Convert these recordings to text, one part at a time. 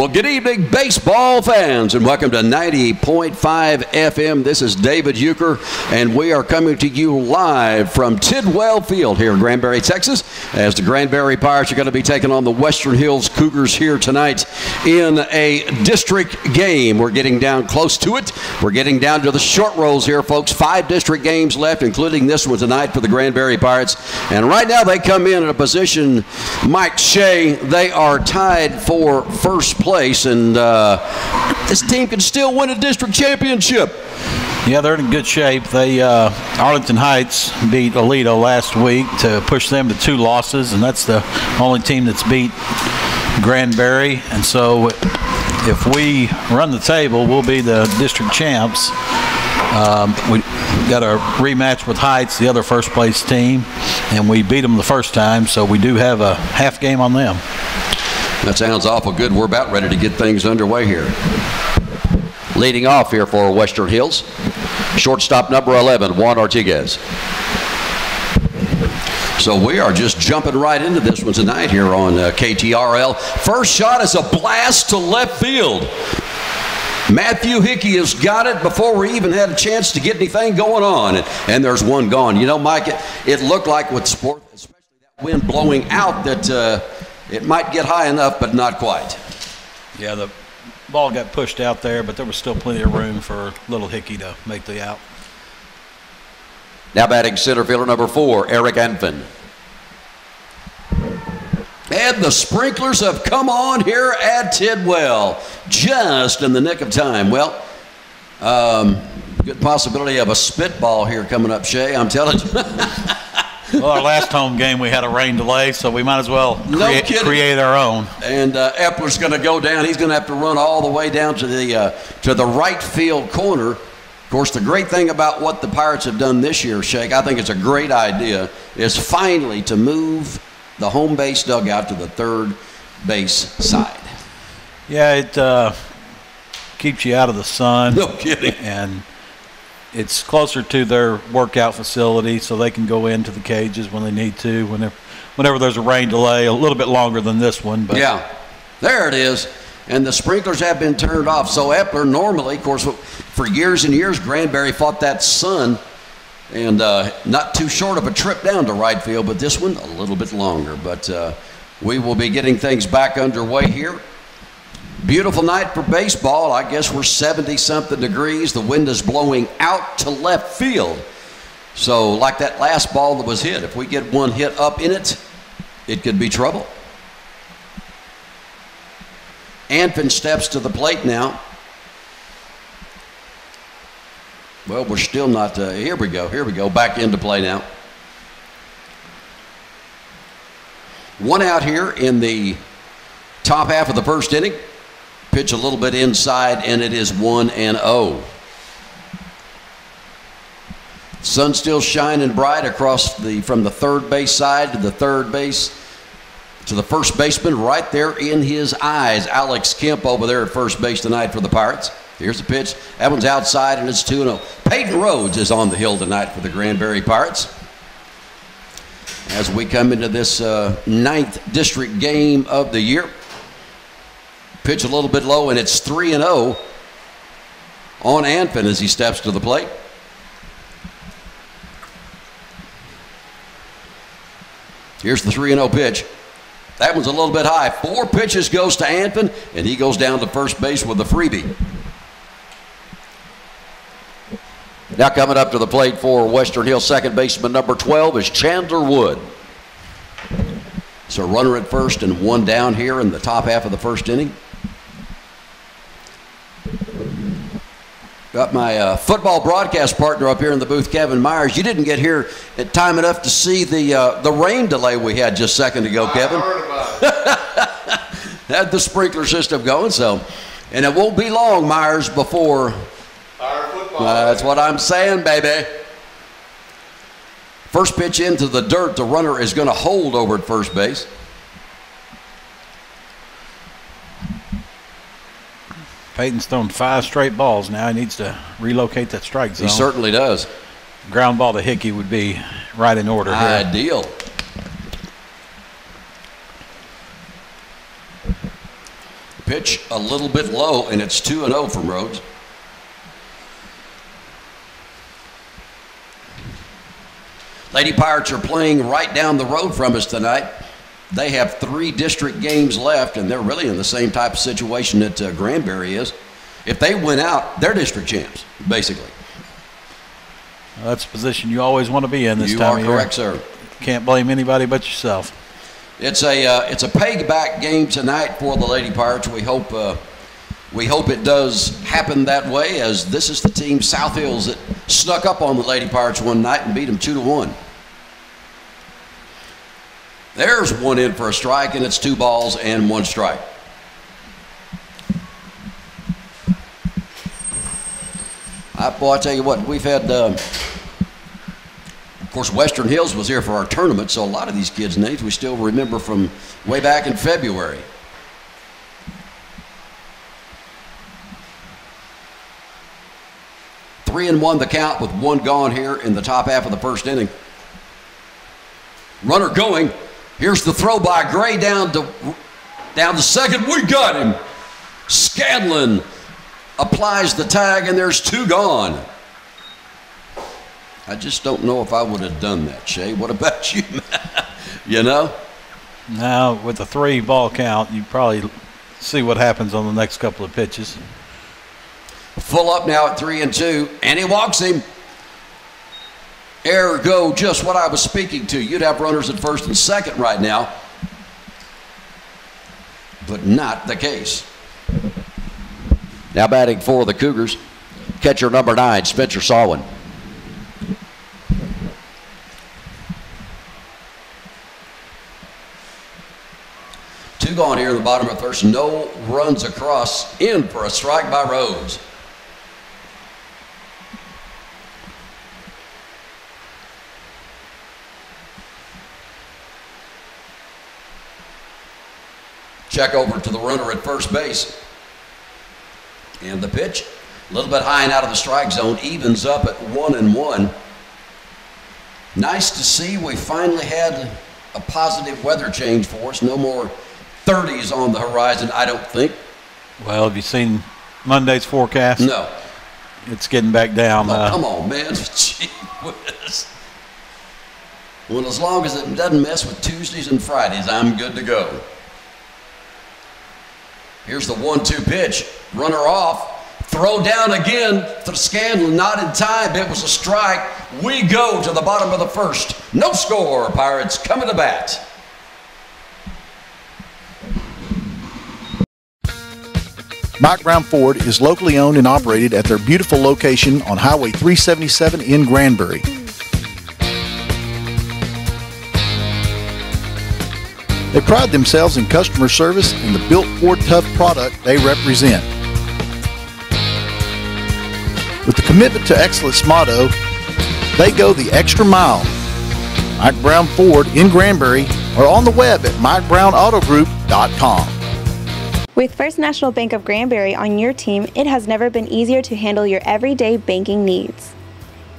Well, good evening, baseball fans, and welcome to 90.5 FM. This is David Youker, and we are coming to you live from Tidwell Field here in Granbury, Texas, as the Granbury Pirates are going to be taking on the Western Hills Cougars here tonight in a district game. We're getting down close to it. We're getting down to the short rolls here, folks. 5 district games left, including this one tonight for the Granbury Pirates. And right now they come in a position, Mike Shea, they are tied for first place, and this team can still win a district championship. Yeah, they're in good shape. They Arlington Heights beat Aledo last week to push them to 2 losses, and that's the only team that's beat Granbury. And so if we run the table, we'll be the district champs. We got a rematch with Heights, the other first place team, and we beat them the first time, so we do have a half game on them. That sounds awful good. We're about ready to get things underway here. Leading off here for Western Hills, shortstop number 11, Juan Ortiguez. So we are just jumping right into this one tonight here on KTRL. First shot is a blast to left field. Matthew Hickey has got it before we even had a chance to get anything going on. And there's one gone. You know, Mike, it looked like with sport, especially that wind blowing out, that it might get high enough, but not quite. Yeah, the ball got pushed out there, but there was still plenty of room for little Hickey to make the out. Now batting center fielder number 4, Eric Anfin. And the sprinklers have come on here at Tidwell, just in the nick of time. Well, good possibility of a spitball here coming up, Shea, I'm telling you. Well, our last home game we had a rain delay, so we might as well create our own. And Epler's going to go down. He's going to have to run all the way down to the right field corner. Of course, the great thing about what the Pirates have done this year, Shake, I think it's a great idea, is finally to move the home base dugout to the third base side. Yeah, it keeps you out of the sun. No kidding. And it's closer to their workout facility, so they can go into the cages when they need to, whenever there's a rain delay, a little bit longer than this one. But yeah, there it is. And the sprinklers have been turned off. So Epler normally, of course, for years and years, Granbury fought that sun, and not too short of a trip down to right field, but this one a little bit longer. But we will be getting things back underway here. Beautiful night for baseball. I guess we're 70-something degrees. The wind is blowing out to left field. So like that last ball that was hit, if we get one hit up in it, it could be trouble. Anfin steps to the plate now. Well, we're still not, here we go, back into play now. One out here in the top half of the first inning. Pitch a little bit inside, and it is 1-0. Sun still shining bright across from the third base side to the third base to the first baseman right there in his eyes. Alex Kemp over there at first base tonight for the Pirates. Here's the pitch. That one's outside, and it's 2-0. Peyton Rhodes is on the hill tonight for the Granbury Pirates. As we come into this 9th district game of the year. Pitch a little bit low, and it's 3-0 on Anfin as he steps to the plate. Here's the 3-0 pitch. That one's a little bit high. 4 pitches goes to Anfin, and he goes down to first base with a freebie. Now coming up to the plate for Western Hills, second baseman number 12 is Chandler Wood. So runner at first and one down here in the top half of the first inning. Got my football broadcast partner up here in the booth, Kevin Myers. You didn't get here at time enough to see the rain delay we had just a second ago, Kevin. I heard about it. Had the sprinkler system going, so. And it won't be long, Myers, before. Our football. That's what I'm saying, baby. First pitch into the dirt, the runner is going to hold over at first base. Peyton's thrown 5 straight balls now. He needs to relocate that strike zone. He certainly does. Ground ball to Hickey would be right in order here. Pitch a little bit low, and it's 2-0 from Rhodes. Lady Pirates are playing right down the road from us tonight. They have 3 district games left, and they're really in the same type of situation that Granbury is. If they win out, they're district champs, basically. Well, that's a position you always want to be in this time of year. You are correct, sir. Can't blame anybody but yourself. It's a payback game tonight for the Lady Pirates. We hope it does happen that way, as this is the team, South Hills, that snuck up on the Lady Pirates one night and beat them 2-1. There's one in for a strike, and it's 2 balls and 1 strike. Boy, I tell you what, we've had, of course, Western Hills was here for our tournament, so a lot of these kids' names we still remember from way back in February. Three and 1 the count with 1 gone here in the top half of the first inning. Runner going. Here's the throw by Gray down to second. We got him. Scanlon applies the tag, and there's 2 gone. I just don't know if I would have done that, Shay. What about you? You know? Now, with a 3-ball count, you probably see what happens on the next couple of pitches. Full up now at 3-2, and he walks him. Ergo, just what I was speaking to. You'd have runners at first and second right now, but not the case. Now batting for the Cougars, catcher number 9, Spencer Salwin. Two gone here in the bottom of the first. No runs across, in for a strike by Rhodes. Check over to the runner at first base. And the pitch, a little bit high and out of the strike zone, evens up at 1-1. Nice to see we finally had a positive weather change for us. No more 30s on the horizon, I don't think. Well, have you seen Monday's forecast? No. It's getting back down. Oh, come on, man. Gee whiz. Well, as long as it doesn't mess with Tuesdays and Fridays, I'm good to go. Here's the 1-2 pitch. Runner off. Throw down again to Scanlon. Not in time. It was a strike. We go to the bottom of the first. No score. Pirates coming to bat. Mike Brown Ford is locally owned and operated at their beautiful location on Highway 377 in Granbury. They pride themselves in customer service and the built Ford Tough product they represent. With the commitment to excellence motto, they go the extra mile. Mike Brown Ford in Granbury or on the web at MikeBrownAutoGroup.com. With First National Bank of Granbury on your team, it has never been easier to handle your everyday banking needs.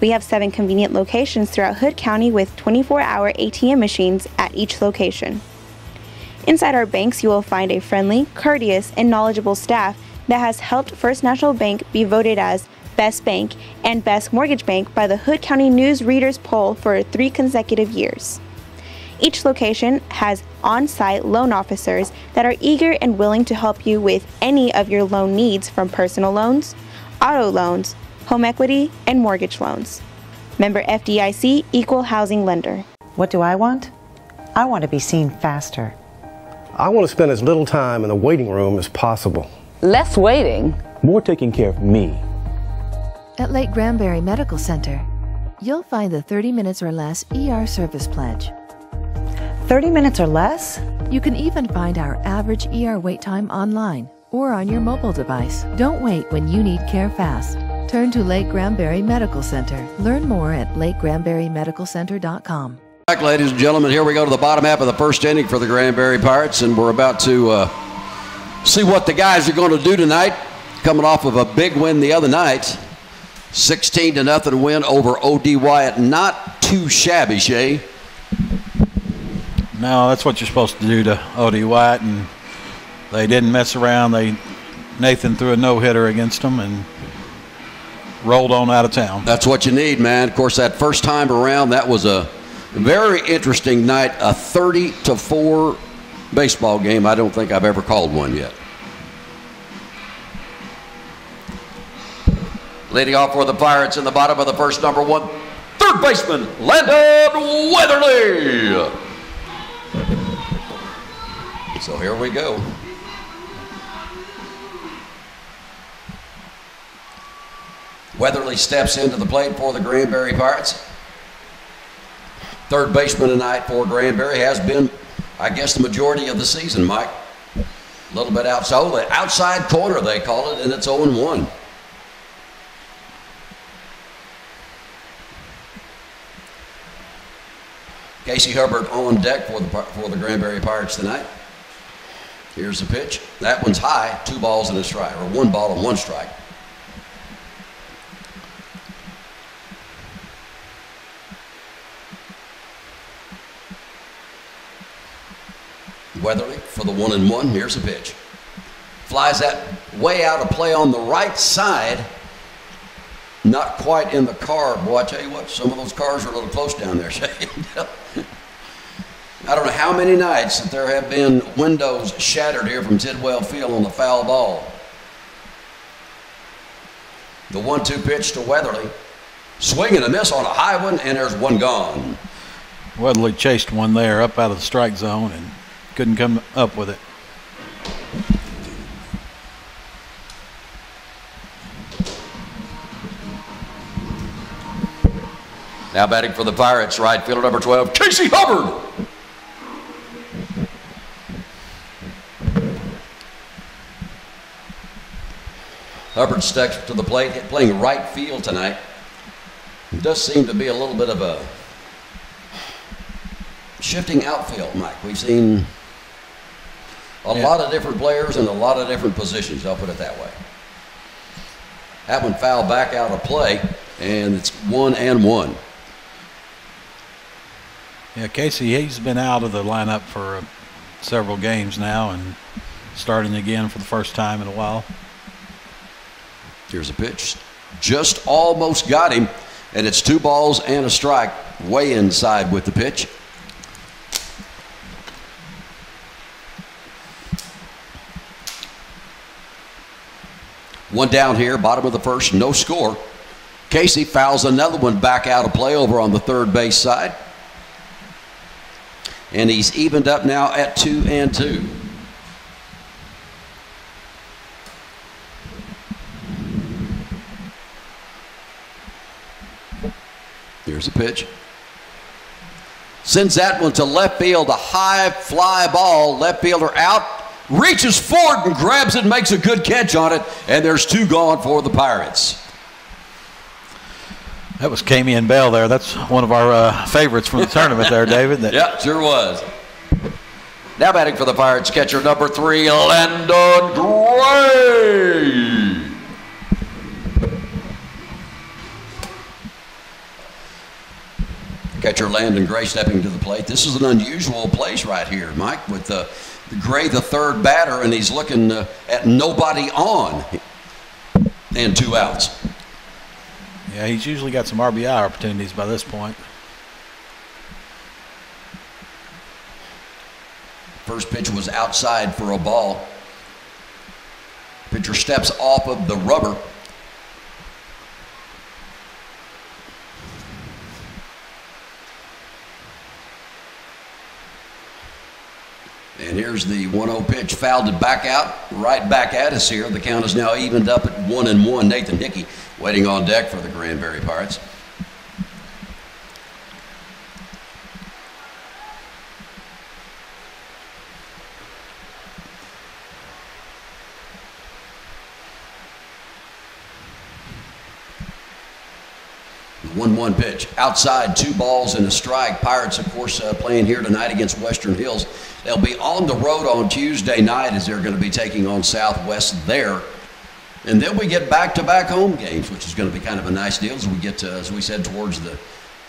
We have 7 convenient locations throughout Hood County with 24-hour ATM machines at each location. Inside our banks, you will find a friendly, courteous, and knowledgeable staff that has helped First National Bank be voted as Best Bank and Best Mortgage Bank by the Hood County News Readers Poll for 3 consecutive years. Each location has on-site loan officers that are eager and willing to help you with any of your loan needs, from personal loans, auto loans, home equity, and mortgage loans. Member FDIC, Equal Housing Lender. What do I want? I want to be seen faster. I want to spend as little time in the waiting room as possible. Less waiting. More taking care of me. At Lake Granbury Medical Center, you'll find the 30 minutes or less ER service pledge. 30 minutes or less? You can even find our average ER wait time online or on your mobile device. Don't wait when you need care fast. Turn to Lake Granbury Medical Center. Learn more at LakeGranburyMedicalCenter.com. Back, ladies and gentlemen, here we go to the bottom half of the first inning for the Granbury Pirates, and we're about to see what the guys are going to do tonight, coming off of a big win the other night. 16-0 win over O.D. Wyatt. Not too shabby, Shay. No, that's what you're supposed to do to O.D. Wyatt, and They didn't mess around. Nathan threw a no-hitter against them and rolled on out of town. That's what you need, man. Of course, that first time around, that was a very interesting night, a 30-4 baseball game. I don't think I've ever called one yet. Leading off for the Pirates in the bottom of the first, number 1, third baseman, Landon Weatherly. So here we go. Weatherly steps into the plate for the Granbury Pirates. Third baseman tonight for Granbury, has been, I guess, the majority of the season, Mike. A little bit outside, the outside corner they call it, and it's 0-1. Casey Hubbard on deck for the Granbury Pirates tonight. Here's the pitch. That one's high, 2 balls and a strike, or 1 ball and 1 strike. Weatherly for the 1-1. Here's the pitch. Flies that way out of play on the right side. Not quite in the car. Boy, I tell you what, some of those cars are a little close down there, Shane. I don't know how many nights that there have been windows shattered here from Tidwell Field on the foul ball. The 1-2 pitch to Weatherly. Swing and a miss on a high one, and there's one gone. Weatherly chased one there up out of the strike zone and couldn't come up with it. Now batting for the Pirates, right fielder number 12, Casey Hubbard. Hubbard steps to the plate, playing right field tonight. It does seem to be a little bit of a shifting outfield, Mike. We've seen a lot of different players in a lot of different positions, I'll put it that way. That one fouled back out of play, and it's 1-1. Yeah, Casey, he's been out of the lineup for several games now and starting again for the first time in a while. Here's a pitch. Just almost got him, and it's 2 balls and a strike, way inside with the pitch. One down here, bottom of the first, no score. Casey fouls another one back out of play over on the third base side. And he's evened up now at 2-2. Here's a pitch. Sends that one to left field, a high fly ball. Left fielder out, reaches forward and grabs it and makes a good catch on it. And there's 2 gone for the Pirates. That was Camion Bell there. That's one of our favorites from the tournament there, David. Yeah, sure was. Now batting for the Pirates, catcher number 3, Landon Gray. Catcher Landon Gray stepping to the plate. This is an unusual place right here, Mike, with Gray, the third batter, and he's looking at nobody on and 2 outs. Yeah, he's usually got some RBI opportunities by this point. First pitch was outside for a ball. Pitcher steps off of the rubber. And here's the 1-0 pitch, fouled it back out, right back at us here. The count is now evened up at 1-1. Nathan Hickey waiting on deck for the Granbury Pirates. The 1-1 pitch, outside, 2 balls and a strike. Pirates, of course, playing here tonight against Western Hills. They'll be on the road on Tuesday night as they're going to be taking on Southwest there. And then we get back-to-back home games, which is going to be kind of a nice deal as we get to, as we said, towards the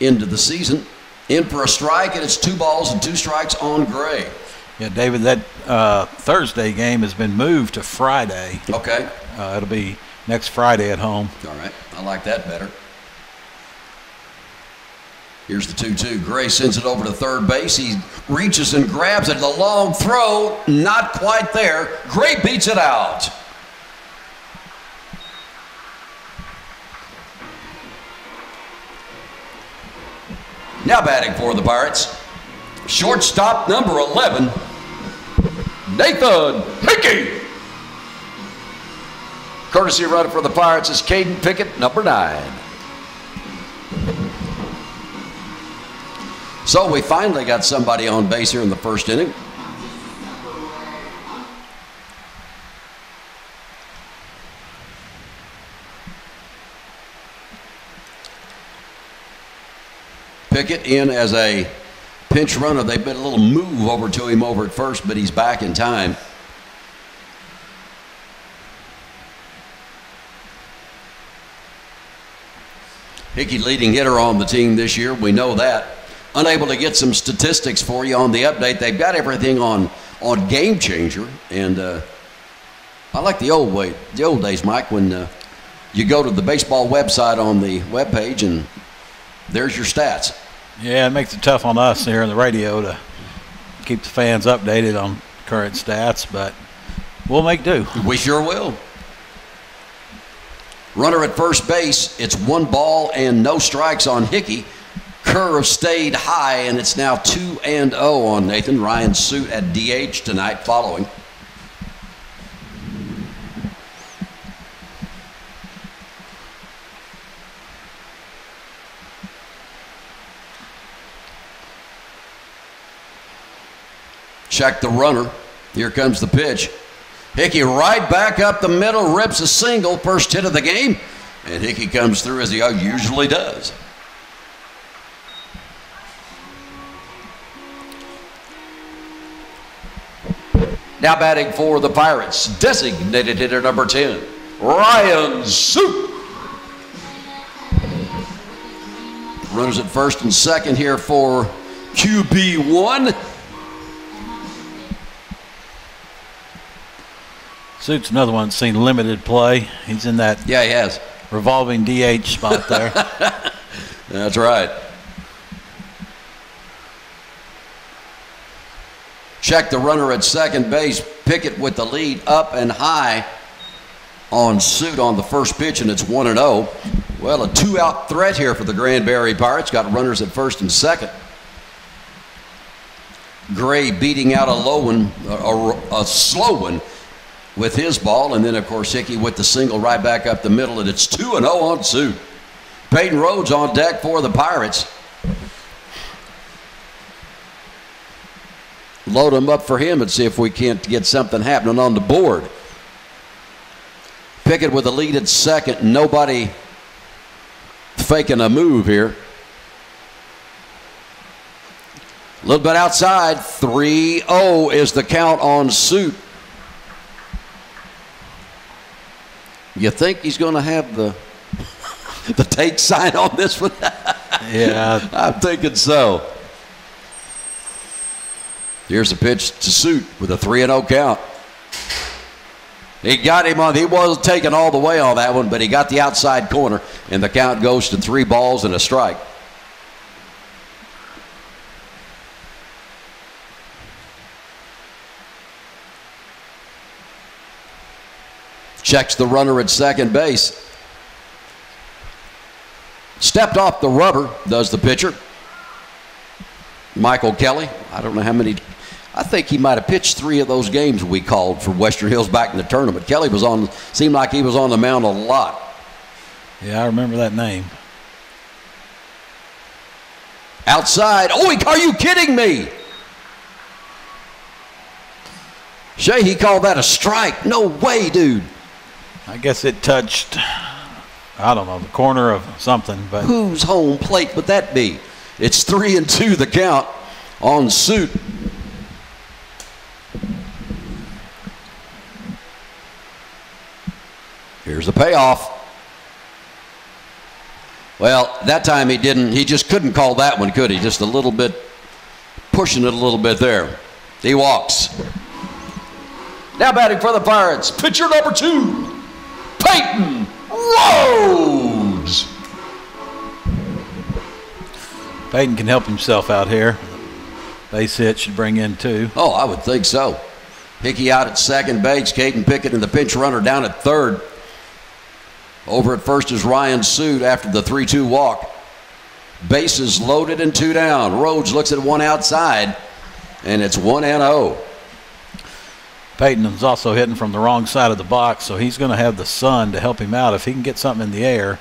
end of the season. In for a strike, and it's 2 balls and 2 strikes on Gray. Yeah, David, that Thursday game has been moved to Friday. Okay. It'll be next Friday at home. All right. I like that better. Here's the 2-2. Gray sends it over to third base. He reaches and grabs it. The long throw, not quite there. Gray beats it out. Now batting for the Pirates, shortstop number 11, Nathan Hickey. Courtesy runner for the Pirates is Caden Pickett, number 9. So we finally got somebody on base here in the first inning. Pickett in as a pinch runner. They've been a little move over to him over at first, but he's back in time. Hickey leading hitter on the team this year. We know that. Unable to get some statistics for you on the update. They've got everything on Game Changer, and I like the old days, Mike, when you go to the baseball website on the webpage and there's your stats. Yeah, it makes it tough on us here on the radio to keep the fans updated on current stats, but we'll make do. We sure will. Runner at first base. It's 1 ball and no strikes on Hickey. Curve stayed high, and it's now 2-0 on Nathan. Ryan Suit at DH tonight following. Check the runner. Here comes the pitch. Hickey right back up the middle, rips a single, first hit of the game, and Hickey comes through as he usually does. Now batting for the Pirates, designated hitter number 10, Ryan Suit. Runners at first and second here for QB1. Suit's another one that's seen limited play. He's in that he has revolving DH spot there. That's right. Check the runner at second base. Pickett with the lead up and high on Suit on the first pitch, and it's 1-0. Well, a 2-out threat here for the Granbury Pirates. Got runners at first and second. Gray beating out a low one, a slow one with his ball, and then of course Hickey with the single right back up the middle, and it's 2-0 on Suit. Peyton Rhodes on deck for the Pirates. Load them up for him and see if we can't get something happening on the board. Pickett with the lead at second. Nobody faking a move here. A little bit outside. 3-0 is the count on Suit. You think he's going to have the take sign on this one? Yeah. I'm thinking so. Here's a pitch to Suit with a 3-0 count. He got him on. He wasn't taken all the way on that one, but he got the outside corner, and the count goes to 3 balls and a strike. Checks the runner at second base. Stepped off the rubber, does the pitcher. Michael Kelly. I don't know how many. I think he might have pitched 3 of those games we called for Western Hills back in the tournament. Kelly was on, seemed like he was on the mound a lot. Yeah, I remember that name. Outside. Oh, are you kidding me? Shay, he called that a strike. No way, dude. I guess it touched, I don't know, the corner of something. But whose home plate would that be? It's 3-2 the count on Suit. Here's the payoff. Well, that time he just couldn't call that one, could he? Just a little bit, pushing it a little bit there. He walks. Now batting for the Pirates, pitcher number 2, Peyton Rhodes. Peyton can help himself out here. Base hit should bring in 2. Oh, I would think so. Hickey out at second base. Caden Pickett and the pinch runner down at third. Over at first is Ryan Sood after the 3-2 walk. Bases loaded and 2 down. Rhodes looks at one outside, and it's 1-0. Peyton is also hitting from the wrong side of the box, so he's going to have the sun to help him out. If he can get something in the air,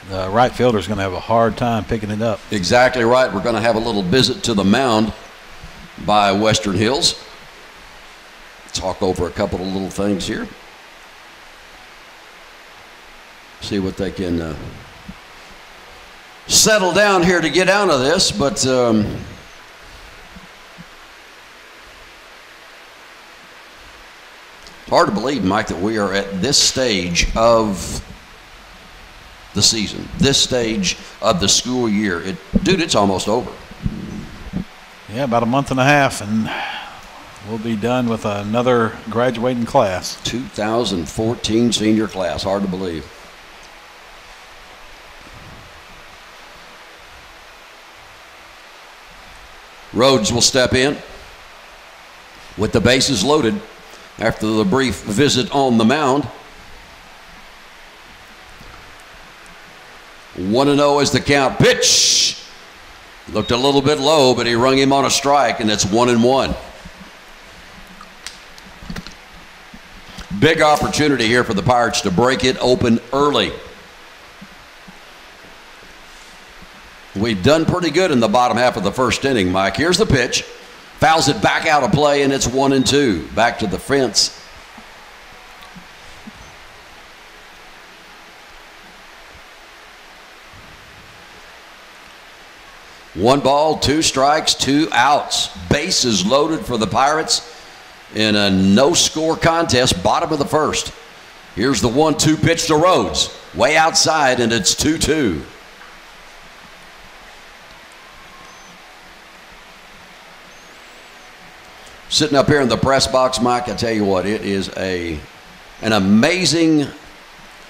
the right fielder is going to have a hard time picking it up. Exactly right. We're going to have a little visit to the mound by Western Hills. Talk over a couple of little things here. See what they can settle down here to get out of this, but hard to believe, Mike, that we are at this stage of the season, this stage of the school year. Dude, it's almost over. Yeah, about a month and a half, and we'll be done with another graduating class. 2014 senior class. Hard to believe. Rhodes will step in with the bases loaded after the brief visit on the mound. 1-0 is the count. Pitch. Looked a little bit low, but he rung him on a strike, and it's 1-1. Big opportunity here for the Pirates to break it open early. We've done pretty good in the bottom half of the first inning, Mike. Here's the pitch. Fouls it back out of play, and it's 1-2. Back to the fence. One ball, 2 strikes, 2 outs. Bases loaded for the Pirates in a no-score contest, bottom of the first. Here's the 1-2 pitch to Rhodes. Way outside, and it's 2-2. Sitting up here in the press box, Mike, I tell you what, it is an amazing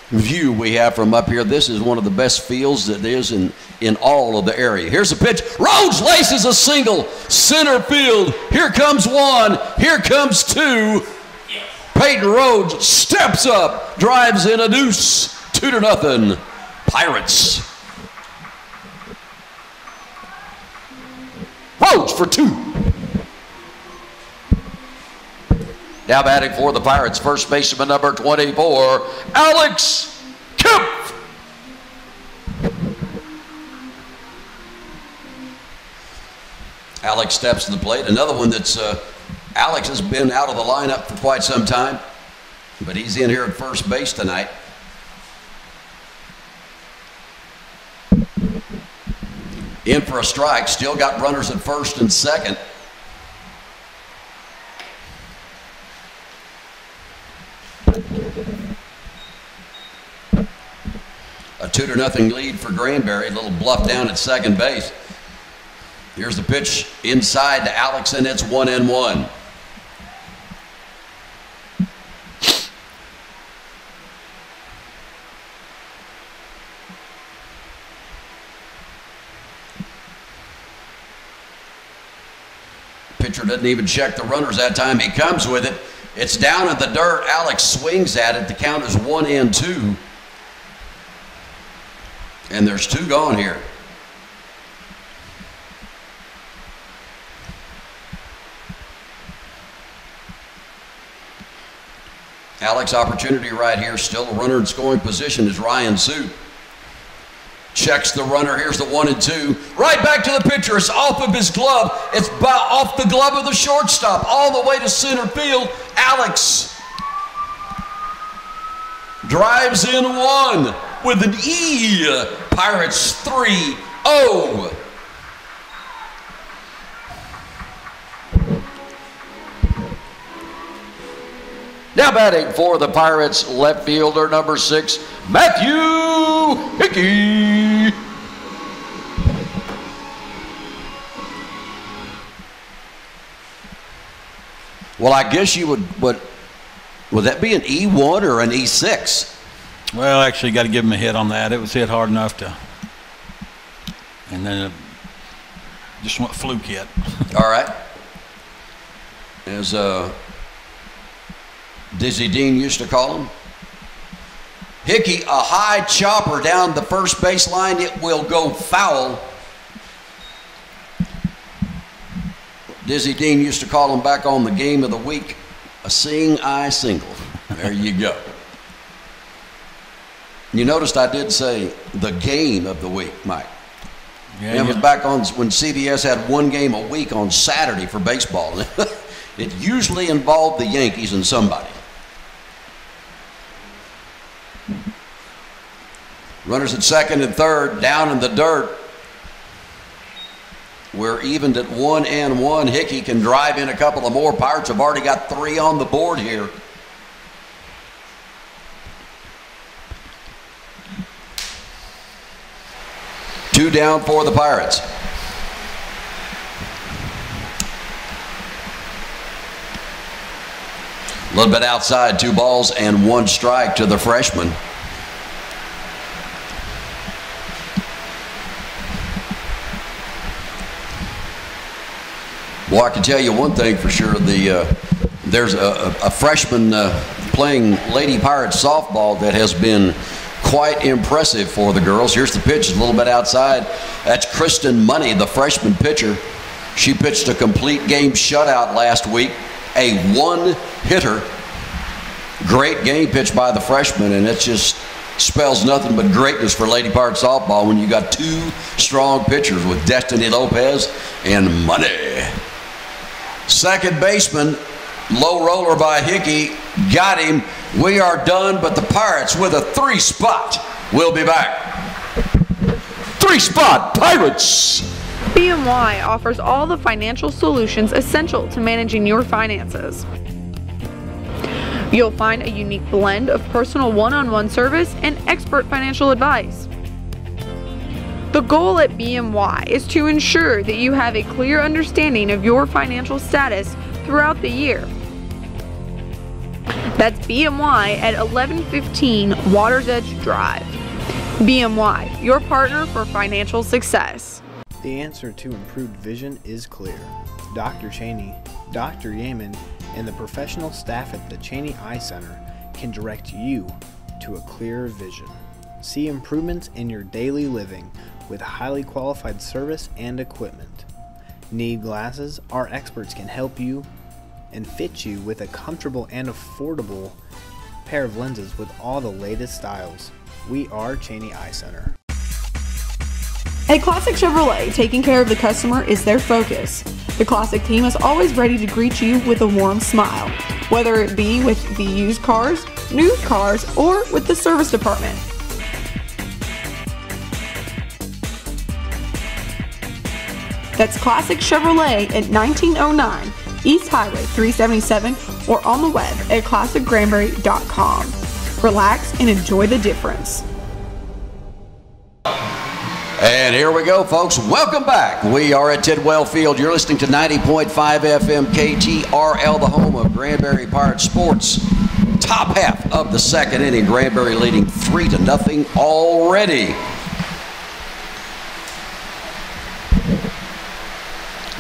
view we have from up here. This is one of the best fields that is in all of the area. Here's the pitch. Rhodes laces a single. Center field. Here comes 1. Here comes 2. Peyton Rhodes steps up, drives in a deuce. 2-0. Pirates. Rhodes for 2. Now batting for the Pirates, first baseman number 24, Alex Kemp. Alex steps to the plate. Another one that's, Alex has been out of the lineup for quite some time, but he's in here at first base tonight. In for a strike, still got runners at first and second. A 2-0 lead for Granbury. A little bluff down at second base. Here's the pitch inside to Alex, and it's 1-1. Pitcher doesn't even check the runners that time. He comes with it. It's down in the dirt. Alex swings at it. The count is 1-2. And there's 2 gone here. Alex opportunity right here. Still a runner in scoring position is Ryan Sood. Checks the runner. Here's the 1-2. Right back to the pitcher. It's off of his glove. It's off the glove of the shortstop. All the way to center field. Alex drives in 1 with an E. Pirates 3-0. Now batting for the Pirates, left fielder number 6, Matthew Hickey. Well, I guess you would that be an E1 or an E6? Well, actually, got to give him a hit on that. It was hit hard enough to, and then it just went fluke hit. All right. As Dizzy Dean used to call him. Hickey, a high chopper down the first baseline. It will go foul. Dizzy Dean used to call him back on the game of the week a seeing-eye single. There you go. You noticed I did say the game of the week, Mike. Yeah, it was back on when CBS had one game a week on Saturday for baseball. It usually involved the Yankees and somebody. Runners at second and third, down in the dirt. We're evened at 1-1. Hickey can drive in a couple of more. Pirates have already got 3 on the board here. Two down for the Pirates. A little bit outside, 2 balls and 1 strike to the freshman. Well, I can tell you one thing for sure. There's a freshman playing Lady Pirates softball that has been quite impressive for the girls. Here's the pitch, a little bit outside. That's Kristen Money, the freshman pitcher. She pitched a complete game shutout last week, a 1-hitter. Great game pitched by the freshman, and it just spells nothing but greatness for Lady Pirates softball when you got 2 strong pitchers with Destiny Lopez and Money. Second baseman, low roller by Hickey, got him. We are done, but the Pirates with a 3-spot. We'll be back. 3-spot Pirates. BMY offers all the financial solutions essential to managing your finances. You'll find a unique blend of personal one-on-one service and expert financial advice. The goal at BMY is to ensure that you have a clear understanding of your financial status throughout the year. That's BMY at 1115 Waters Edge Drive. BMY, your partner for financial success. The answer to improved vision is clear. Dr. Cheney, Dr. Yeaman, and the professional staff at the Cheney Eye Center can direct you to a clearer vision. See improvements in your daily living with highly qualified service and equipment. Need glasses? Our experts can help you and fit you with a comfortable and affordable pair of lenses with all the latest styles. We are Cheney Eye Center. At Classic Chevrolet, taking care of the customer is their focus. The Classic team is always ready to greet you with a warm smile, whether it be with the used cars, new cars, or with the service department. That's Classic Chevrolet at 1909 East Highway 377 or on the web at classicgranbury.com. Relax and enjoy the difference. And here we go, folks. Welcome back. We are at Tidwell Field. You're listening to 90.5 FM KTRL, the home of Granbury Pirates sports. Top half of the second inning. Granbury leading 3-0 already.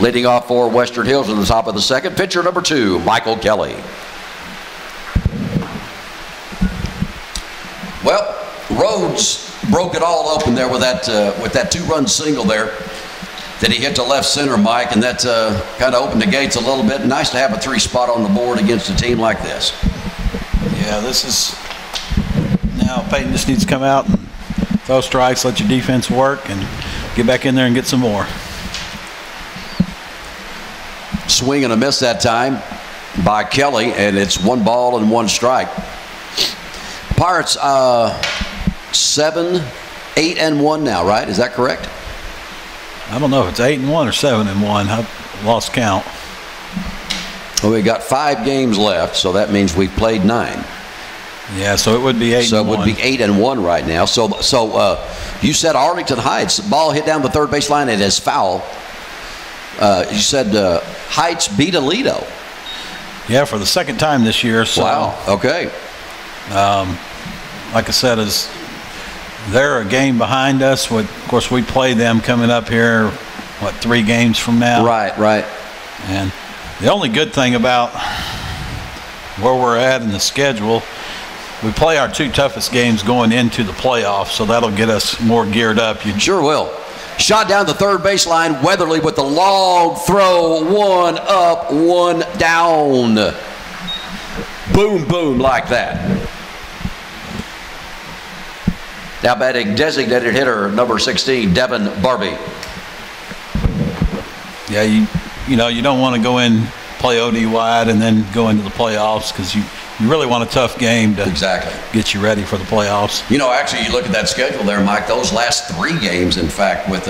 Leading off for Western Hills at the top of the second, pitcher number 2, Michael Kelly. Well, Rhodes broke it all open there with that 2-run single there that he hit to left center, Mike, and that kind of opened the gates a little bit. Nice to have a 3-spot on the board against a team like this. Yeah, this is now Peyton just needs to come out and throw strikes, let your defense work, and get back in there and get some more. Swing and a miss that time by Kelly, and it's 1 ball and 1 strike. Pirates 8-1 now, right? Is that correct? I don't know if it's 8-1 or 7-1. I've lost count. Well, we got 5 games left, so that means we've played 9. Yeah, so it would be 8-1. So it would be 8-1 right now. So you said Arlington Heights, ball hit down the third baseline, it is foul. You said Heights beat Aledo. Yeah, for the second time this year. So, wow. Okay. Like I said, they're a game behind us. Of course, we play them coming up here, 3 games from now? Right, right. And the only good thing about where we're at in the schedule, we play our 2 toughest games going into the playoffs, so that'll get us more geared up. You sure will. Shot down the third baseline. Weatherly with the long throw. 1 up, 1 down. Boom, boom, like that. Now batting designated hitter number 16, Devin Barbie. Yeah, you don't want to go in, play OD wide, and then go into the playoffs because you really want a tough game to get you ready for the playoffs. Actually, you look at that schedule there, Mike, those last 3 games, in fact, with,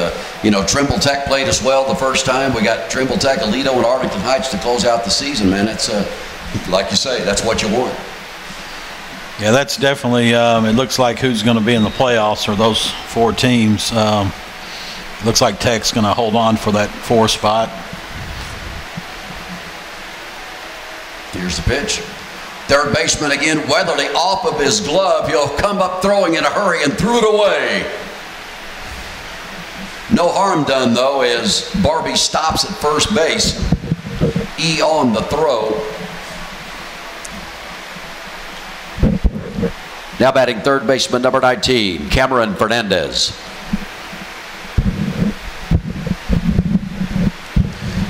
Trimble Tech played as well the first time. We got Trimble Tech, Aledo, and Arlington Heights to close out the season, man. That's, like you say, that's what you want. Yeah, that's definitely, it looks like who's going to be in the playoffs are those 4 teams. Looks like Tech's going to hold on for that 4 spot. Here's the pitch. Third baseman again, Weatherly off of his glove. He'll come up throwing in a hurry and threw it away. No harm done, though, as Barbie stops at first base. E on the throw. Now batting third baseman number 19, Cameron Fernandez.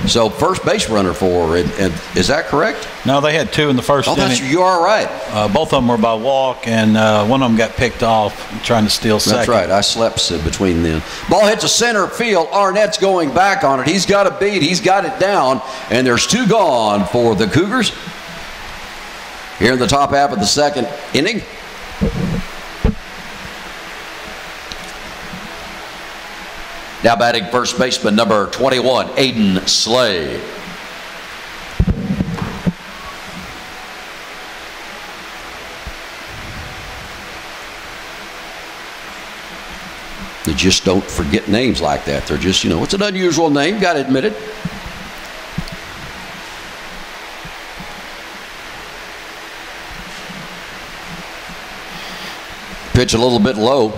So first base runner for, and is that correct? No, they had 2 in the first inning. You are right. Both of them were by walk, and one of them got picked off trying to steal second. That's right. I slept between them. Ball hits a center field. Arnett's going back on it. He's got a beat. He's got it down, and there's 2 gone for the Cougars here in the top half of the second inning. Now batting first baseman number 21, Aiden Slay. They just don't forget names like that. They're just, it's an unusual name, got to admit it. Pitch a little bit low,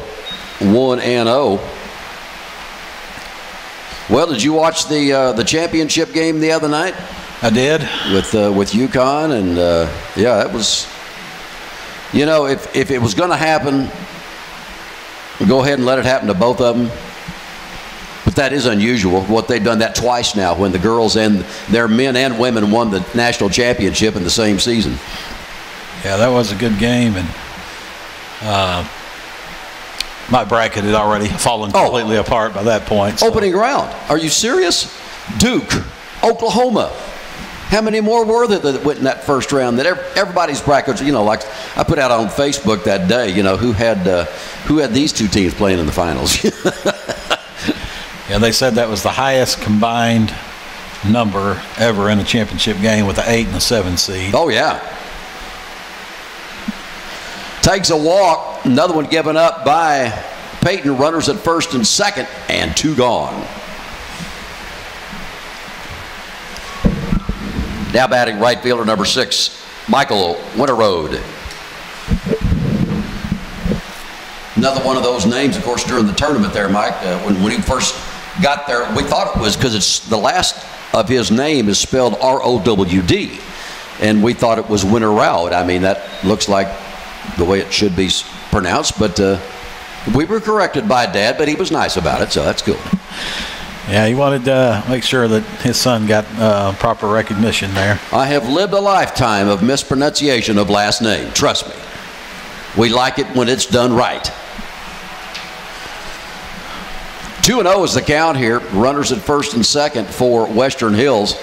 1-0. Well, did you watch the championship game the other night? I did. With UConn, and yeah, it was. If it was going to happen, go ahead and let it happen to both of them. But that is unusual. What they've done that twice now, when the girls and their men and women won the national championship in the same season. Yeah, that was a good game, and my bracket had already fallen completely apart by that point. So. Opening round. Are you serious? Duke, Oklahoma. How many more were there that went in that first round? That everybody's brackets, like I put out on Facebook that day, who had these 2 teams playing in the finals. Yeah, they said that was the highest combined number ever in a championship game with an 8 and a 7 seed. Oh, yeah. Takes a walk. Another one given up by Peyton. Runners at first and second, and 2 gone. Now batting right fielder number 6, Michael Winterroad. Another one of those names, of course, during the tournament there, Mike. When he first got there, we thought it was because it's the last of his name is spelled R-O-W-D, and we thought it was Winterroad. I mean, that looks like the way it should be pronounced, but we were corrected by Dad, but he was nice about it, so that's good. Yeah, he wanted to make sure that his son got proper recognition there. I have lived a lifetime of mispronunciation of last name. Trust me. We like it when it's done right. 2-0 is the count here. Runners at first and second for Western Hills.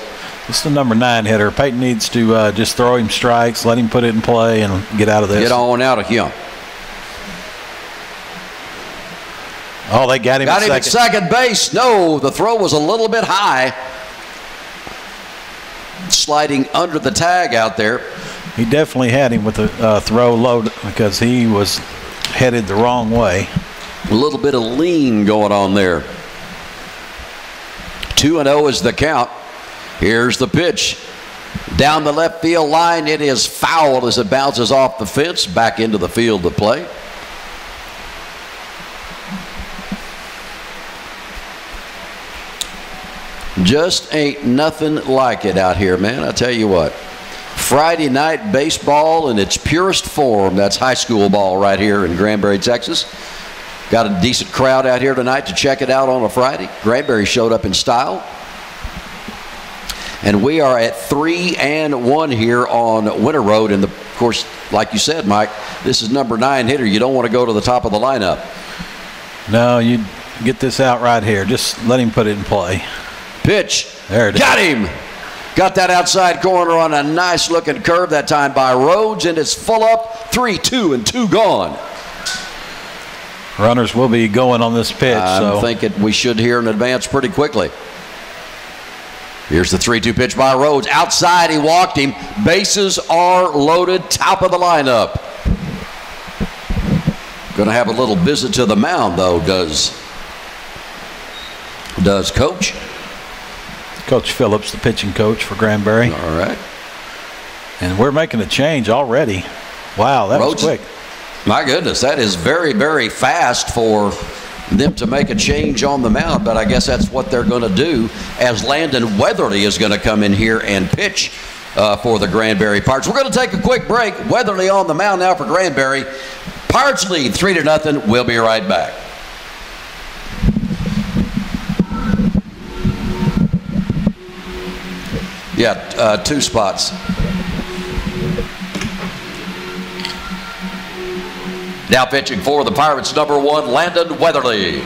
This is the number 9 hitter. Peyton needs to just throw him strikes, let him put it in play, and get out of this. Get on out of him. Oh, they got him at second base. No, the throw was a little bit high. Sliding under the tag out there. He definitely had him with the throw low because he was headed the wrong way. A little bit of lean going on there. 2-0 is the count. Here's the pitch. Down the left field line, it is fouled as it bounces off the fence back into the field of play. Just ain't nothing like it out here, man. I tell you what. Friday night baseball in its purest form. That's high school ball right here in Granbury, Texas. Got a decent crowd out here tonight to check it out on a Friday. Granbury showed up in style. And we are at 3-1 here on Winter Road. And, of course, like you said, Mike, this is number 9 hitter. You don't want to go to the top of the lineup. No, you get this out right here. Just let him put it in play. Pitch. There it is. Got him. Got that outside corner on a nice-looking curve that time by Rhodes, and it's full up. 3-2 and 2 gone. Runners will be going on this pitch. I'm thinking we should hear in advance pretty quickly. Here's the 3-2 pitch by Rhodes. Outside, he walked him. Bases are loaded. Top of the lineup. Going to have a little visit to the mound, though, does Coach. Coach Phillips, the pitching coach for Granbury. All right. And we're making a change already. Wow, that Rhodes, was quick. My goodness, that is very, very fast for them to make a change on the mound, but I guess that's what they're going to do as Landon Weatherly is going to come in here and pitch for the Granbury Pirates. We're going to take a quick break. Weatherly on the mound now for Granbury. Pirates lead 3-0. We'll be right back. Yeah, 2 spots. Now pitching for the Pirates, number 1, Landon Weatherly.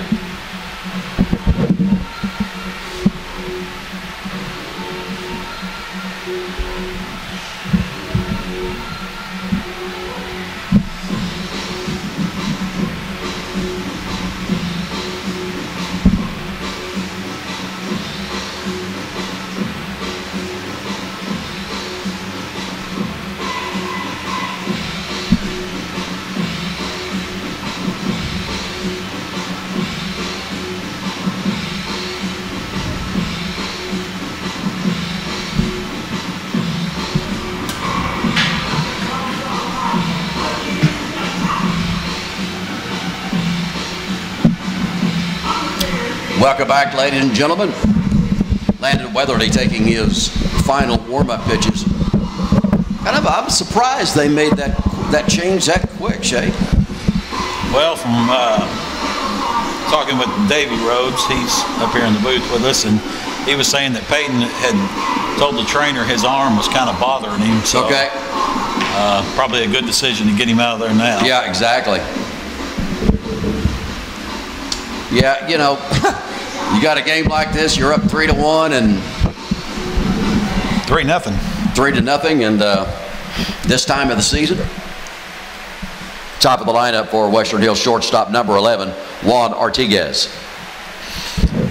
Welcome back, ladies and gentlemen. Landon Weatherly taking his final warm-up pitches. I'm surprised they made that change that quick, Shay. Well, from talking with Davey Rhodes, he's up here in the booth with us, and he was saying that Peyton had told the trainer his arm was kind of bothering him. So, okay. Probably a good decision to get him out of there now. Yeah, exactly. Yeah, you know, you got a game like this, you're up 3-1 and 3-0. 3-0, and this time of the season, top of the lineup for Western Hills shortstop number 11, Juan Artiguez.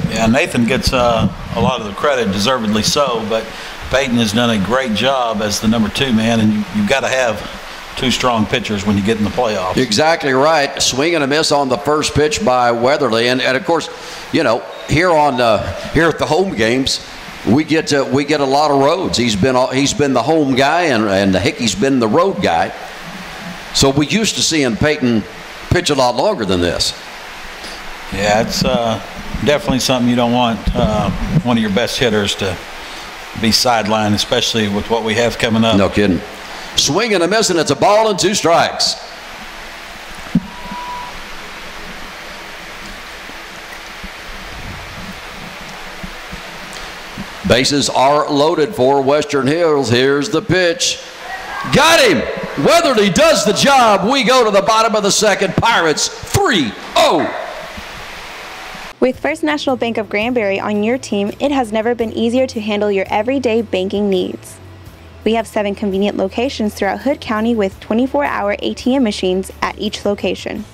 Yeah, Nathan gets a lot of the credit, deservedly so, but Peyton has done a great job as the number 2 man, and you've got to have 2 strong pitchers when you get in the playoffs. Exactly right. Swing and a miss on the first pitch by Weatherly, and of course, you know, here at the home games, we get a lot of Rhodes. He's been the home guy, and Hickey's been the road guy. So we used to seeing Peyton pitch a lot longer than this. Yeah, it's definitely something you don't want one of your best hitters to be sidelined, especially with what we have coming up. No kidding. Swing and a miss, and it's a ball and 2 strikes. Bases are loaded for Western Hills. Here's the pitch. Got him! Weatherly does the job. We go to the bottom of the second. Pirates 3-0. With First National Bank of Granbury on your team, it has never been easier to handle your everyday banking needs. We have 7 convenient locations throughout Hood County with 24-hour ATM machines at each location.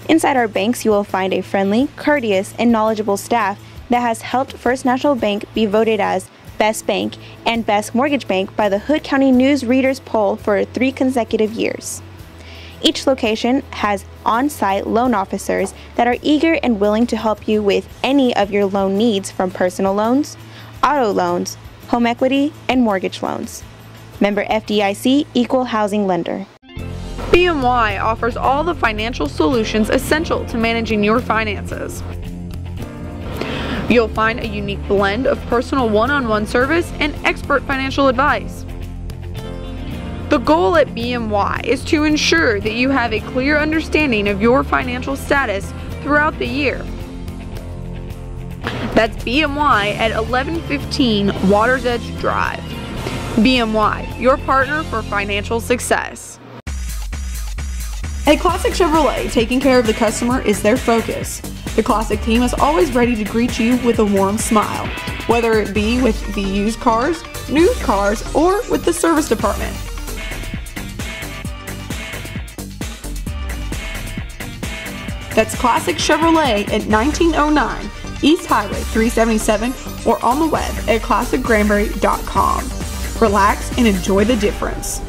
Inside our banks, you will find a friendly, courteous, and knowledgeable staff that has helped First National Bank be voted as Best Bank and Best Mortgage Bank by the Hood County News Readers Poll for 3 consecutive years. Each location has on-site loan officers that are eager and willing to help you with any of your loan needs, from personal loans, auto loans, home equity, and mortgage loans. Member FDIC, Equal Housing Lender. BMY offers all the financial solutions essential to managing your finances. You'll find a unique blend of personal one-on-one service and expert financial advice. The goal at BMY is to ensure that you have a clear understanding of your financial status throughout the year. That's BMY at 1115 Waters Edge Drive. BMY, your partner for financial success. At Classic Chevrolet, taking care of the customer is their focus. The Classic team is always ready to greet you with a warm smile, whether it be with the used cars, new cars, or with the service department. That's Classic Chevrolet at 1909 East Highway 377 or on the web at classicgranbury.com. Relax and enjoy the difference.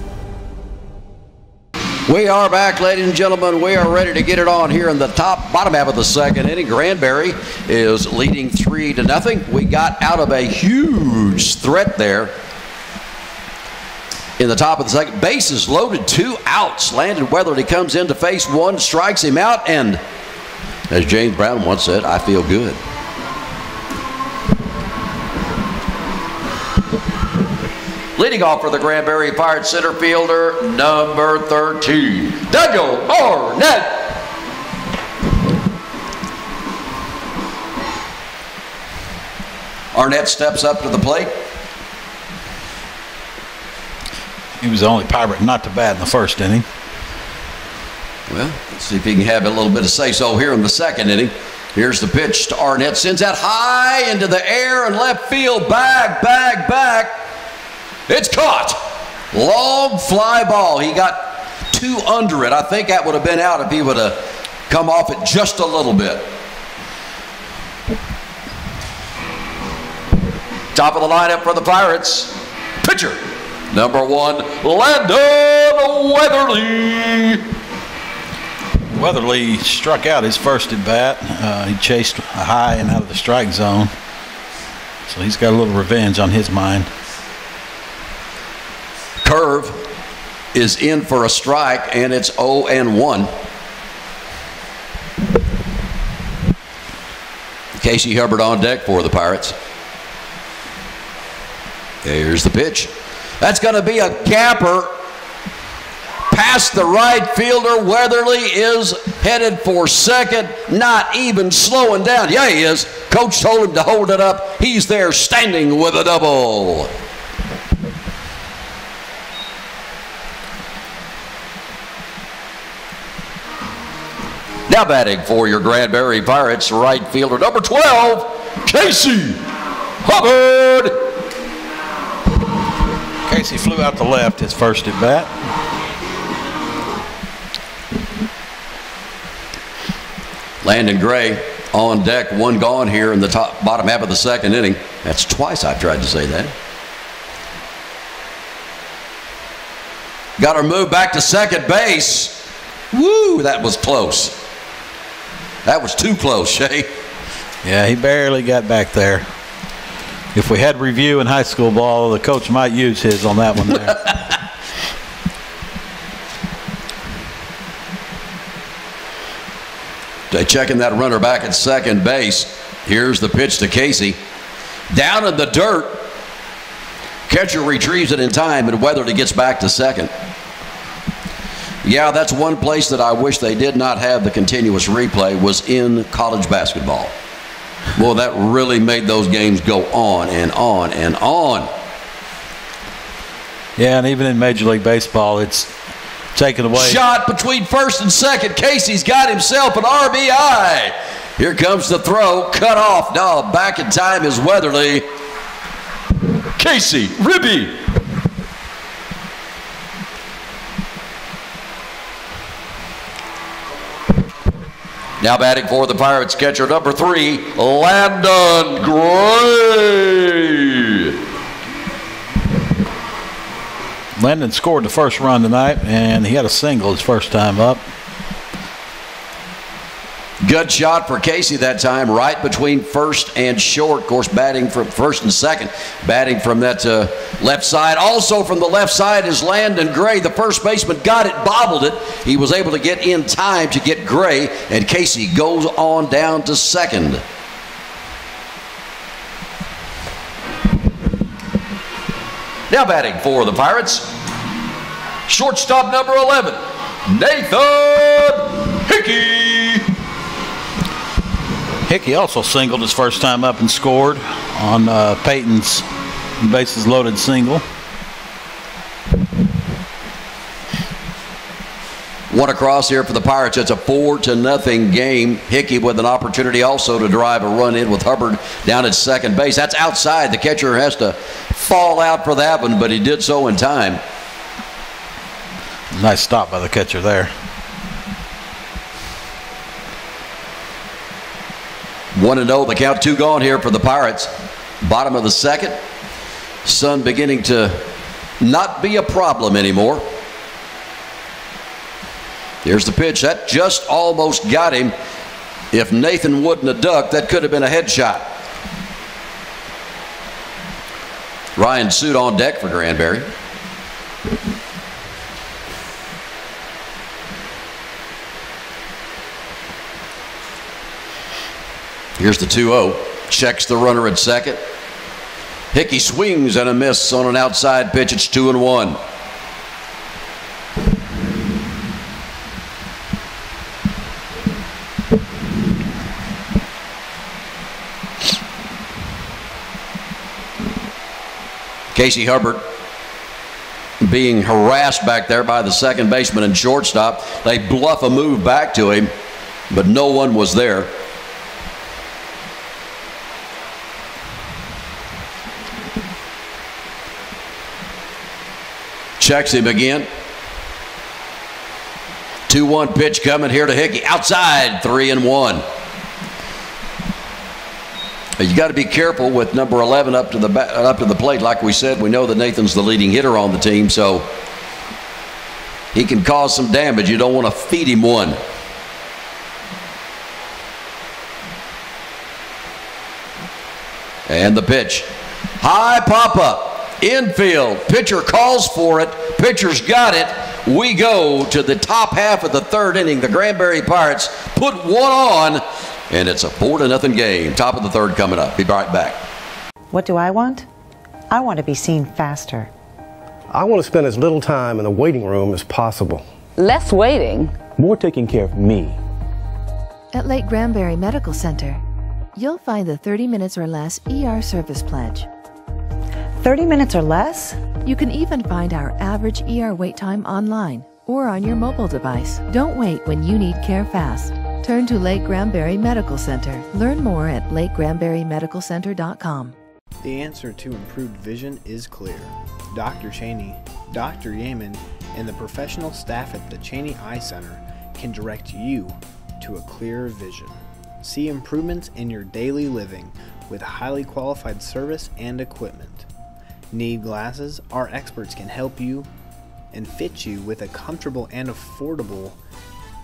We are back, ladies and gentlemen. We are ready to get it on here in the bottom half of the second inning. Granbury is leading 3-0. We got out of a huge threat there in the top of the second. Bases loaded, 2 outs. Landon Weatherly comes in to face one, strikes him out, and as James Brown once said, I feel good. Leading off for the Granbury Pirates, center fielder, number 13, Daniel Arnett. Arnett steps up to the plate. He was the only Pirate not to bat in the first inning. Well, let's see if he can have a little bit of say-so here in the second inning. Here's the pitch to Arnett. Sends that high into the air and left field. Back. It's caught. Long fly ball. He got 2 under it. I think that would have been out if he would have come off it just a little bit. Top of the lineup for the Pirates. Pitcher, number 1, Landon Weatherly. Weatherly struck out his first at bat. He chased high and out of the strike zone. So he's got a little revenge on his mind. Curve is in for a strike, and it's 0-1. Casey Hubbard on deck for the Pirates. Here's the pitch. That's going to be a gapper past the right fielder. Weatherly is headed for second, not even slowing down. Yeah, he is. Coach told him to hold it up. He's there standing with a double. Now batting for your Granbury Pirates, right fielder, number 12, Casey Hubbard. Casey flew out to left his first at bat. Landon Gray on deck, 1 gone here in the bottom half of the second inning. That's twice I've tried to say that. Got her moved back to second base. Woo, that was close. That was too close, Shay. Yeah, he barely got back there. If we had review in high school ball, the coach might use his on that one there. They're checking that runner back at second base. Here's the pitch to Casey. Down in the dirt. Catcher retrieves it in time, and Weatherly gets back to second. Yeah, that's one place that I wish they did not have the continuous replay, was in college basketball. Well, that really made those games go on and on and on. Yeah, and even in Major League Baseball, it's taken away. Shot between first and second. Casey's got himself an RBI. Here comes the throw. Cut off. No, back in time is Weatherly. Casey Ribby. Now batting for the Pirates, catcher number 3, Landon Gray. Landon scored the first run tonight, and he had a single his first time up. Good shot for Casey that time, right between first and short. Of course, batting from first and second, batting from that left side. Also from the left side is Landon Gray. The first baseman got it, bobbled it. He was able to get in time to get Gray, and Casey goes on down to second. Now batting for the Pirates, shortstop number 11, Nathan Hickey. Hickey also singled his first time up and scored on Peyton's bases loaded single. One across here for the Pirates. It's a 4-0 game. Hickey with an opportunity also to drive a run in with Hubbard down at second base. That's outside. The catcher has to fall out for that one, but he did so in time. Nice stop by the catcher there. 1-0, the count, 2 gone here for the Pirates. Bottom of the second. Sun beginning to not be a problem anymore. Here's the pitch. That just almost got him. If Nathan wouldn't have ducked, that could have been a headshot. Ryan Suit on deck for Granbury. Here's the 2-0. Checks the runner at second. Hickey swings and a miss on an outside pitch. It's 2-1. Casey Hubbard being harassed back there by the second baseman and shortstop. They bluff a move back to him, but no one was there. Checks him again. 2-1 pitch coming here to Hickey. Outside, 3-1. You got to be careful with number 11 up to the plate. Like we said, we know that Nathan's the leading hitter on the team, so he can cause some damage. You don't want to feed him one. And the pitch. High pop-up. Infield. Pitcher calls for it. Pitcher's got it. We go to the top half of the third inning. The Granbury Pirates put one on, and it's a 4-0 game. Top of the third coming up. Be right back. What do I want? I want to be seen faster. I want to spend as little time in the waiting room as possible. Less waiting. More taking care of me. At Lake Granbury Medical Center, you'll find the 30 minutes or less ER service pledge. 30 minutes or less? You can even find our average ER wait time online or on your mobile device. Don't wait when you need care fast. Turn to Lake Granbury Medical Center. Learn more at lakegranburymedicalcenter.com. The answer to improved vision is clear. Dr. Cheney, Dr. Yeaman, and the professional staff at the Cheney Eye Center can direct you to a clearer vision. See improvements in your daily living with highly qualified service and equipment. Need glasses? Our experts can help you and fit you with a comfortable and affordable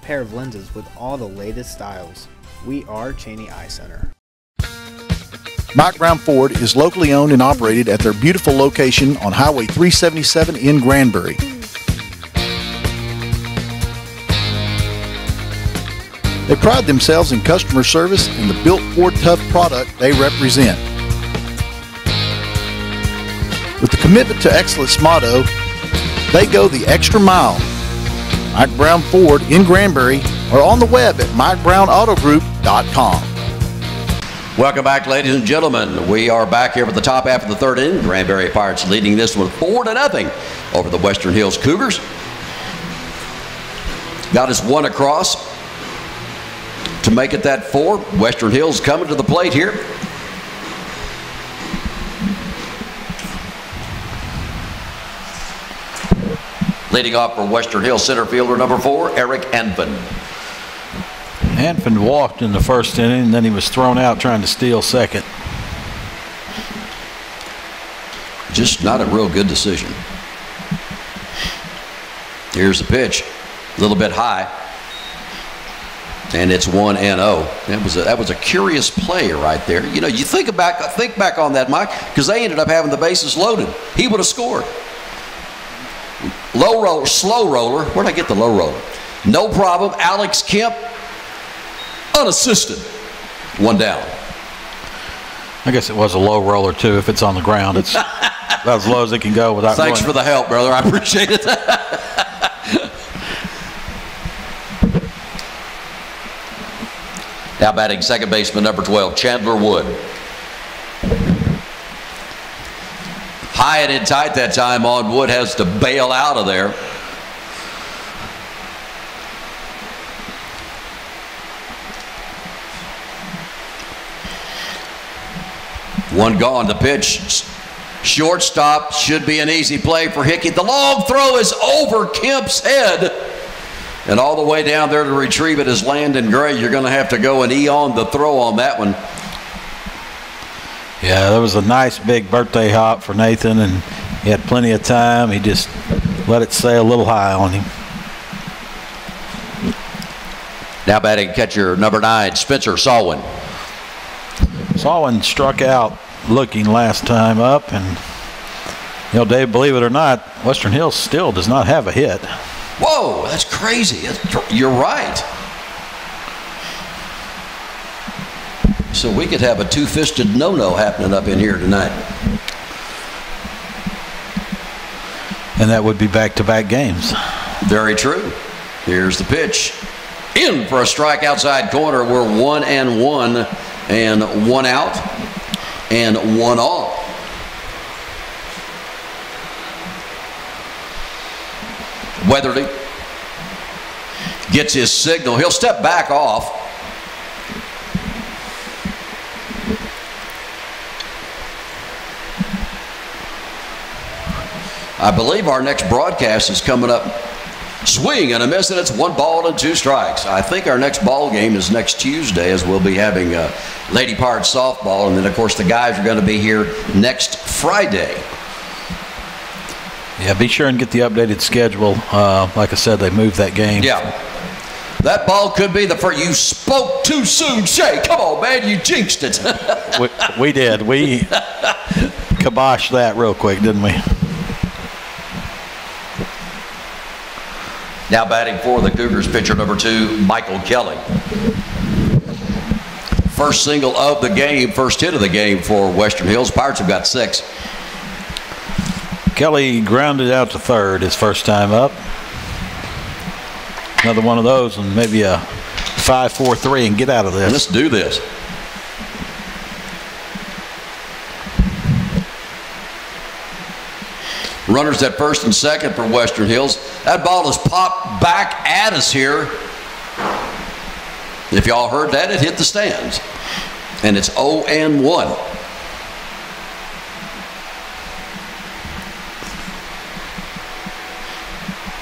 pair of lenses with all the latest styles. We are Cheney Eye Center. Mike Brown Ford is locally owned and operated at their beautiful location on Highway 377 in Granbury. They pride themselves in customer service and the built Ford Tough product they represent. With the commitment to excellence motto, they go the extra mile. Mike Brown Ford in Granbury or on the web at MikeBrownAutoGroup.com. Welcome back, ladies and gentlemen. We are back here for the top half of the third inning. Granbury Pirates leading this one 4-0 over the Western Hills Cougars. Got us one across to make it that 4. Western Hills coming to the plate here. Leading off for Western Hills, center fielder number 4, Eric Anfin. Anfin walked in the first inning, and then he was thrown out trying to steal second. Just not a real good decision. Here's the pitch. A little bit high. And it's 1-0. That was a curious play right there. You know, you think back on that, Mike, because they ended up having the bases loaded. He would have scored. Low roller, slow roller. Where'd I get the low roller? No problem. Alex Kemp, unassisted. 1 down. I guess it was a low roller too. If it's on the ground, it's about as low as it can go without. Thanks for the help, brother. I appreciate it. Now batting second baseman number 12, Chandler Wood. High and in tight that time on. Wood has to bail out of there. One gone. The pitch. Shortstop. Should be an easy play for Hickey. The long throw is over Kemp's head. And all the way down there to retrieve it is Landon Gray. You're going to have to go and on the throw on that one. Yeah, that was a nice big birthday hop for Nathan, and he had plenty of time. He just let it stay a little high on him. Now batting catcher number 9, Spencer Salwin. Salwin struck out looking last time up, and you know, Dave, believe it or not, Western Hills still does not have a hit. Whoa, that's crazy. You're right. So we could have a two-fisted no-no happening up in here tonight. And that would be back-to-back games. Very true. Here's the pitch. In for a strike outside corner. We're 1-1 and 1 out and 1 off. Weatherly gets his signal. He'll step back off. I believe our next broadcast is coming up. Swing and a miss, and it's 1 ball and 2 strikes. I think our next ball game is next Tuesday, as we'll be having Lady Pirates softball, and then of course the guys are going to be here next Friday. Yeah, be sure and get the updated schedule. Like I said, they moved that game. Yeah. That ball could be the first. You spoke too soon, Shay. Come on, man. You jinxed it. we did. We kiboshed that real quick, didn't we? Now batting for the Cougars, pitcher number 2, Michael Kelly. First single of the game, first hit of the game for Western Hills. Pirates have got 6. Kelly grounded out to third his first time up. Another one of those, and maybe a 5-4-3 and get out of this. Let's do this. Runners at first and second for Western Hills. That ball is popped back at us here. If y'all heard that, it hit the stands. And it's 0-1.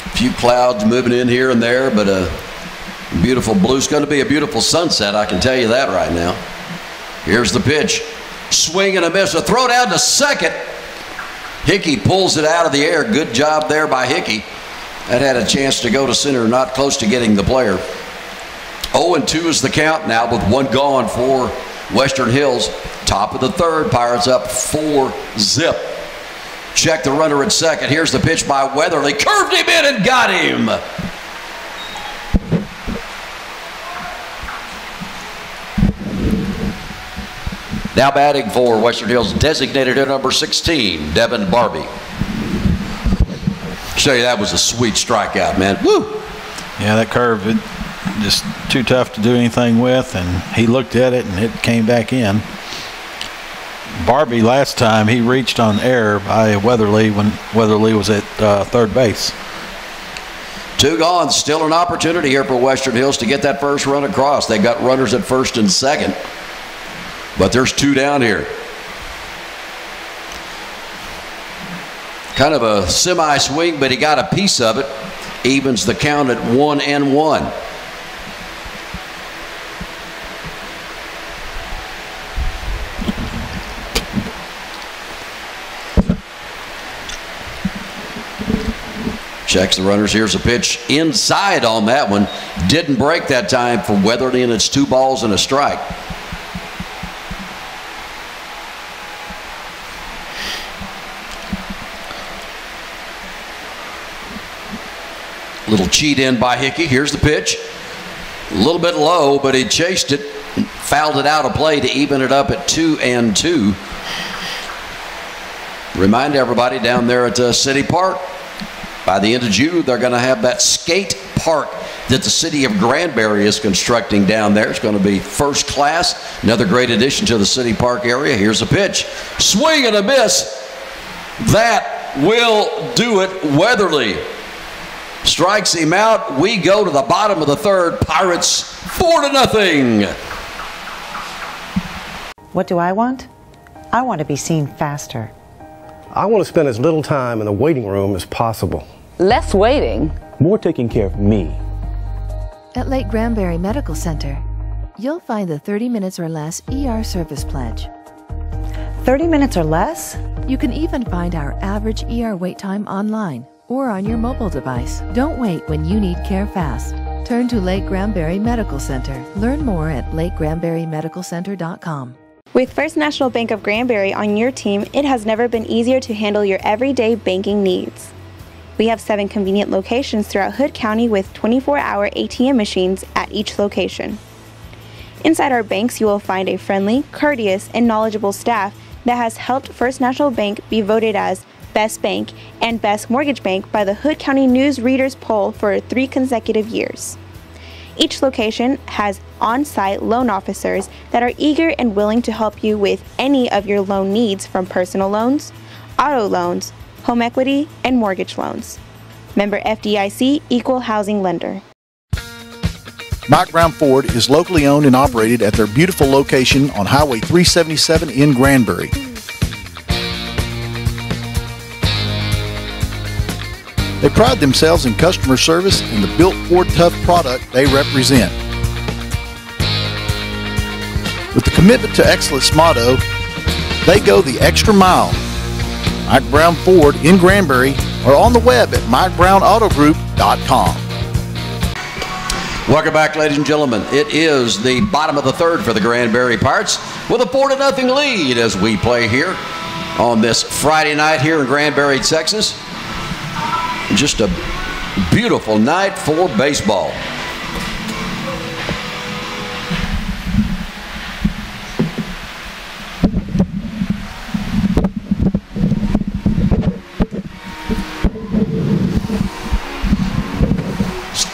A few clouds moving in here and there, but a beautiful blue. It's going to be a beautiful sunset, I can tell you that right now. Here's the pitch. Swing and a miss. A throw down to second. Hickey pulls it out of the air. Good job there by Hickey. That had a chance to go to center, not close to getting the player. 0-2 is the count now with 1 gone for Western Hills. Top of the third, Pirates up 4-zip. Check the runner at second. Here's the pitch by Weatherly. Curved him in and got him. Now batting for Western Hills, designated at number 16, Devin Barbie. Show you that was a sweet strikeout, man. Woo! Yeah, that curve, just too tough to do anything with, and he looked at it and it came back in. Barbie last time he reached on error by Weatherly when Weatherly was at third base. 2 gone. Still an opportunity here for Western Hills to get that first run across. They got runners at first and second, but there's 2 down here. Kind of a semi-swing, but he got a piece of it. Evens the count at 1-1. Checks the runners. Here's a pitch inside on that one. Didn't break that time for Weatherly, and it's 2 balls and a strike. Little cheat in by Hickey. Here's the pitch. A little bit low, but he chased it, fouled it out of play to even it up at 2-2. Remind everybody down there at City Park, by the end of June, they're going to have that skate park that the city of Granbury is constructing down there. It's going to be first class. Another great addition to the City Park area. Here's a pitch. Swing and a miss. That will do it. Weatherly strikes him out. We go to the bottom of the third. Pirates 4-0. What do I want? I want to be seen faster. I want to spend as little time in the waiting room as possible. Less waiting. More taking care of me. At Lake Granbury Medical Center, you'll find the 30 minutes or less ER service pledge. 30 minutes or less? You can even find our average ER wait time online or on your mobile device. Don't wait when you need care fast. Turn to Lake Granbury Medical Center. Learn more at lakegranburymedicalcenter.com. With First National Bank of Granbury on your team, it has never been easier to handle your everyday banking needs. We have 7 convenient locations throughout Hood County with 24-hour ATM machines at each location. Inside our banks, you will find a friendly, courteous, and knowledgeable staff that has helped First National Bank be voted as Best Bank and Best Mortgage Bank by the Hood County News Readers Poll for 3 consecutive years. Each location has on-site loan officers that are eager and willing to help you with any of your loan needs, from personal loans, auto loans, home equity, and mortgage loans. Member FDIC, Equal Housing Lender. Mike Brown Ford is locally owned and operated at their beautiful location on Highway 377 in Granbury. They pride themselves in customer service and the built Ford Tough product they represent. With the commitment to excellence motto, they go the extra mile. Mike Brown Ford in Granbury or on the web at MikeBrownAutoGroup.com. Welcome back, ladies and gentlemen. It is the bottom of the third for the Granbury Pirates with a 4-0 lead as we play here on this Friday night here in Granbury, Texas. Just a beautiful night for baseball.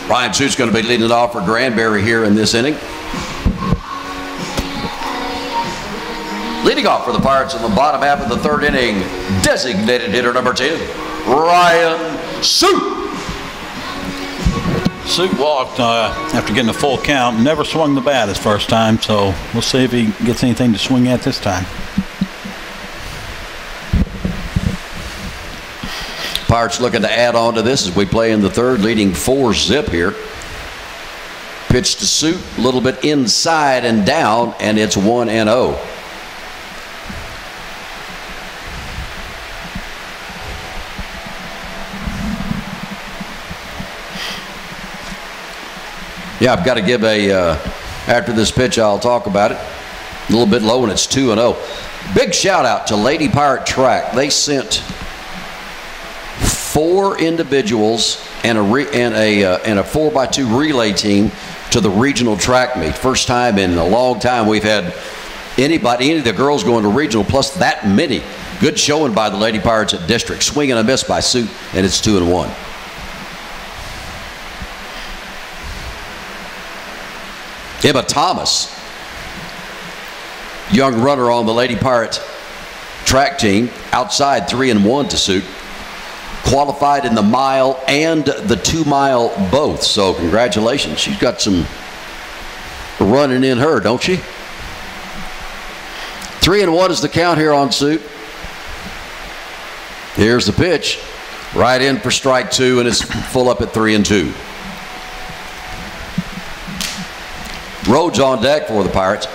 Ryan Suit's going to be leading it off for Granbury here in this inning. Leading off for the Pirates in the bottom half of the third inning, designated hitter number 10, Ryan Suit. Suit walked after getting a full count. Never swung the bat his first time, so we'll see if he gets anything to swing at this time. Pirates looking to add on to this as we play in the third, leading 4-0 here. Pitch to Suit, a little bit inside and down, and it's 1-0. Yeah, I've got to give after this pitch, I'll talk about it. A little bit low, and it's 2-0. Big shout out to Lady Pirate Track. They sent 4 individuals and a 4x2 relay team to the regional track meet. First time in a long time we've had any of the girls going to regional, plus that many. Good showing by the Lady Pirates at district. Swing and a miss by Suit, and it's 2-1. Emma Thomas, young runner on the Lady Pirate track team, outside 3-1 to Suit. Qualified in the mile and the 2-mile both. So congratulations. She's got some running in her, don't she? 3-1 is the count here on Suit. Here's the pitch. Right in for strike 2, and it's full up at 3-2. Rhodes on deck for the Pirates.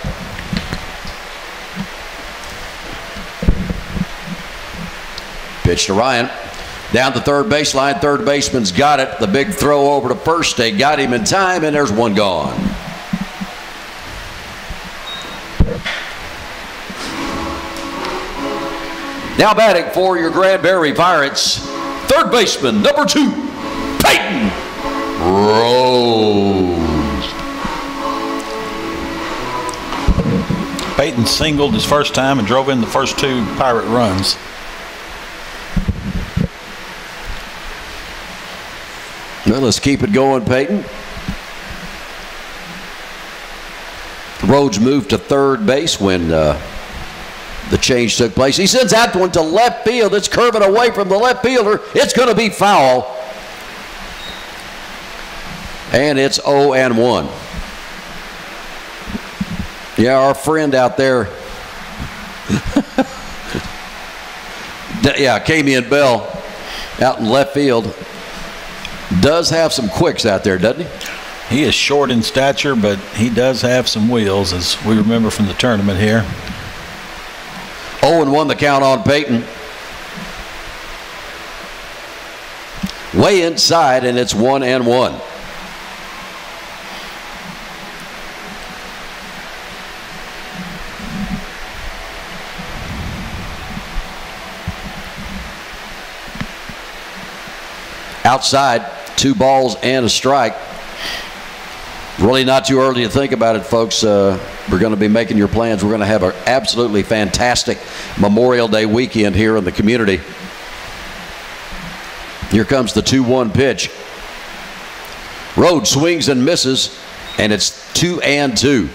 Pitch to Ryan. Down the third baseline, third baseman's got it. The big throw over to first. They got him in time, and there's one gone. Now batting for your Granbury Pirates, third baseman, number 2, Peyton Rose. Peyton singled his first time and drove in the first 2 Pirate runs. Well, let's keep it going, Peyton. Rhodes moved to third base when the change took place. He sends that one to left field. It's curving away from the left fielder. It's going to be foul. And it's 0-1. Yeah, our friend out there. Yeah, Camion Bell out in left field does have some quicks out there, doesn't he? He is short in stature, but he does have some wheels, as we remember from the tournament here. 0-1 the count on Peyton. Way inside, and it's 1-1. Outside, 2 balls and a strike. Really not too early to think about it, folks. We're going to be making your plans. We're going to have an absolutely fantastic Memorial Day weekend here in the community. Here comes the 2-1 pitch. Rhodes swings and misses, and it's 2-2.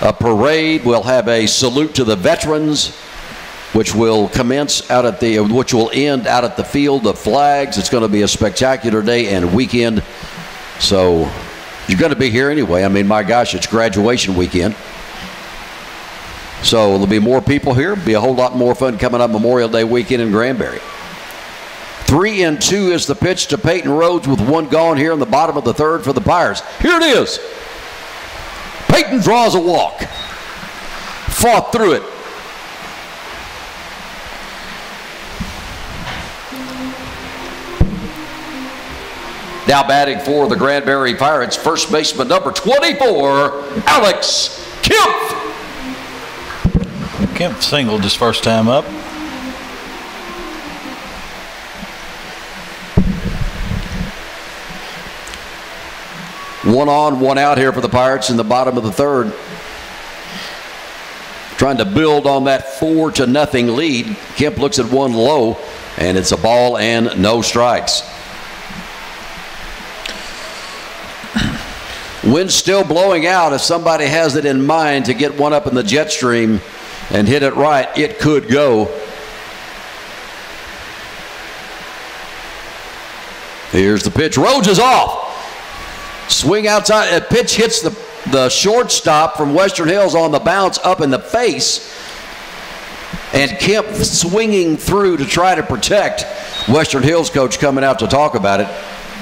A parade. We'll have a salute to the veterans, which will commence out at which will end out at the Field of Flags. It's going to be a spectacular day and weekend. So you're going to be here anyway. I mean, my gosh, it's graduation weekend. So there'll be more people here. Be a whole lot more fun coming up Memorial Day weekend in Granbury. 3-2 is the pitch to Peyton Rhodes with 1 gone here in the bottom of the third for the Pirates. Here it is. Peyton draws a walk. Fought through it. Now batting for the Granbury Pirates, first baseman number 24, Alex Kemp. Kemp singled his first time up. One on, one out here for the Pirates in the bottom of the third. Trying to build on that 4-0 lead. Kemp looks at one low, and it's a ball and no strikes. Wind's still blowing out. If somebody has it in mind to get one up in the jet stream and hit it right, it could go. Here's the pitch. Rhodes is off. Swing outside. A pitch hits the shortstop from Western Hills on the bounce up in the face. And Kemp swinging through to try to protect. Western Hills coach coming out to talk about it.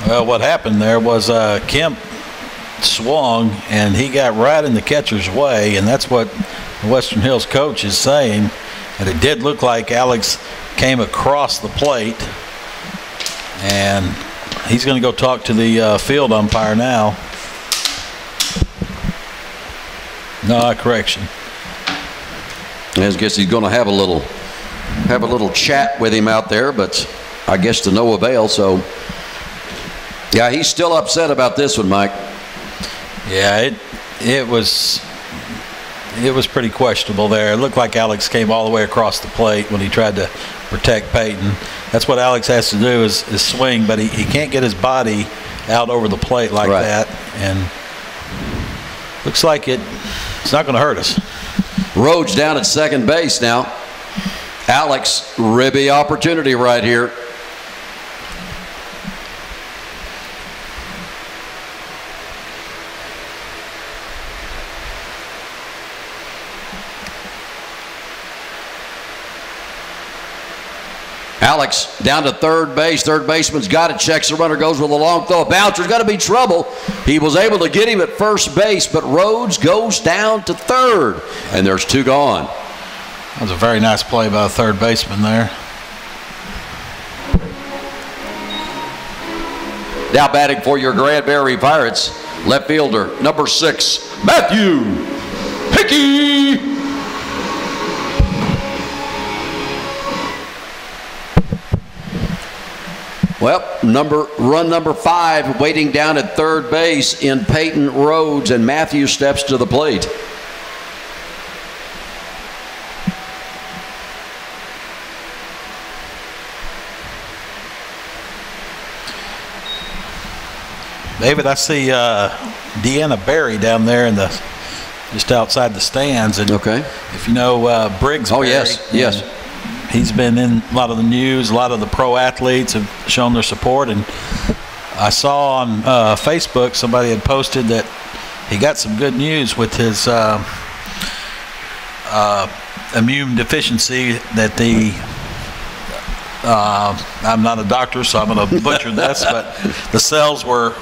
Well, what happened there was Kemp swung and he got right in the catcher's way, and that's what the Western Hills coach is saying. And it did look like Alex came across the plate, and he's going to go talk to the field umpire now. No, correction. I guess he's going to have a little chat with him out there, but I guess to no avail. So yeah, he's still upset about this one, Mike. Yeah, it was pretty questionable there. It looked like Alex came all the way across the plate when he tried to protect Peyton. That's what Alex has to do is swing, but he can't get his body out over the plate like that. And looks like it's not going to hurt us. Rhodes down at second base now. Alex, ribby opportunity right here. Alex down to third base. Third baseman's got it. Checks the runner. Goes with a long throw. Bouncer's got to be trouble. He was able to get him at first base, but Rhodes goes down to third. And there's 2 gone. That was a very nice play by the third baseman there. Now batting for your Granbury Pirates, left fielder, number 6, Matthew Hickey. Well, run number 5 waiting down at third base in Peyton Rhodes, and Matthew steps to the plate. David, I see Deanna Berry down there in the just outside the stands, and okay, if you know Briggs. Oh, Berry, yes. He's been in a lot of the news. A lot of the pro athletes have shown their support, and I saw on Facebook somebody had posted that he got some good news with his immune deficiency. That I'm not a doctor, so I'm going to butcher this, but the cells were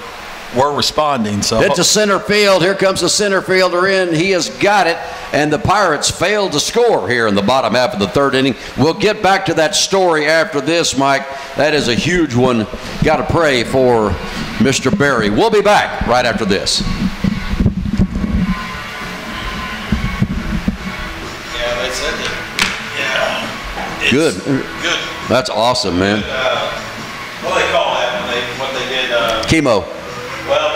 responding. So hit to center field. Here comes the center fielder in. He has got it, and the Pirates failed to score here in the bottom half of the third inning. We'll get back to that story after this, Mike. That is a huge one. Got to pray for Mr. Berry. We'll be back right after this. Yeah, they said that. Yeah. Good. Good. That's awesome, man. What do they call that? What they did? Chemo. Well,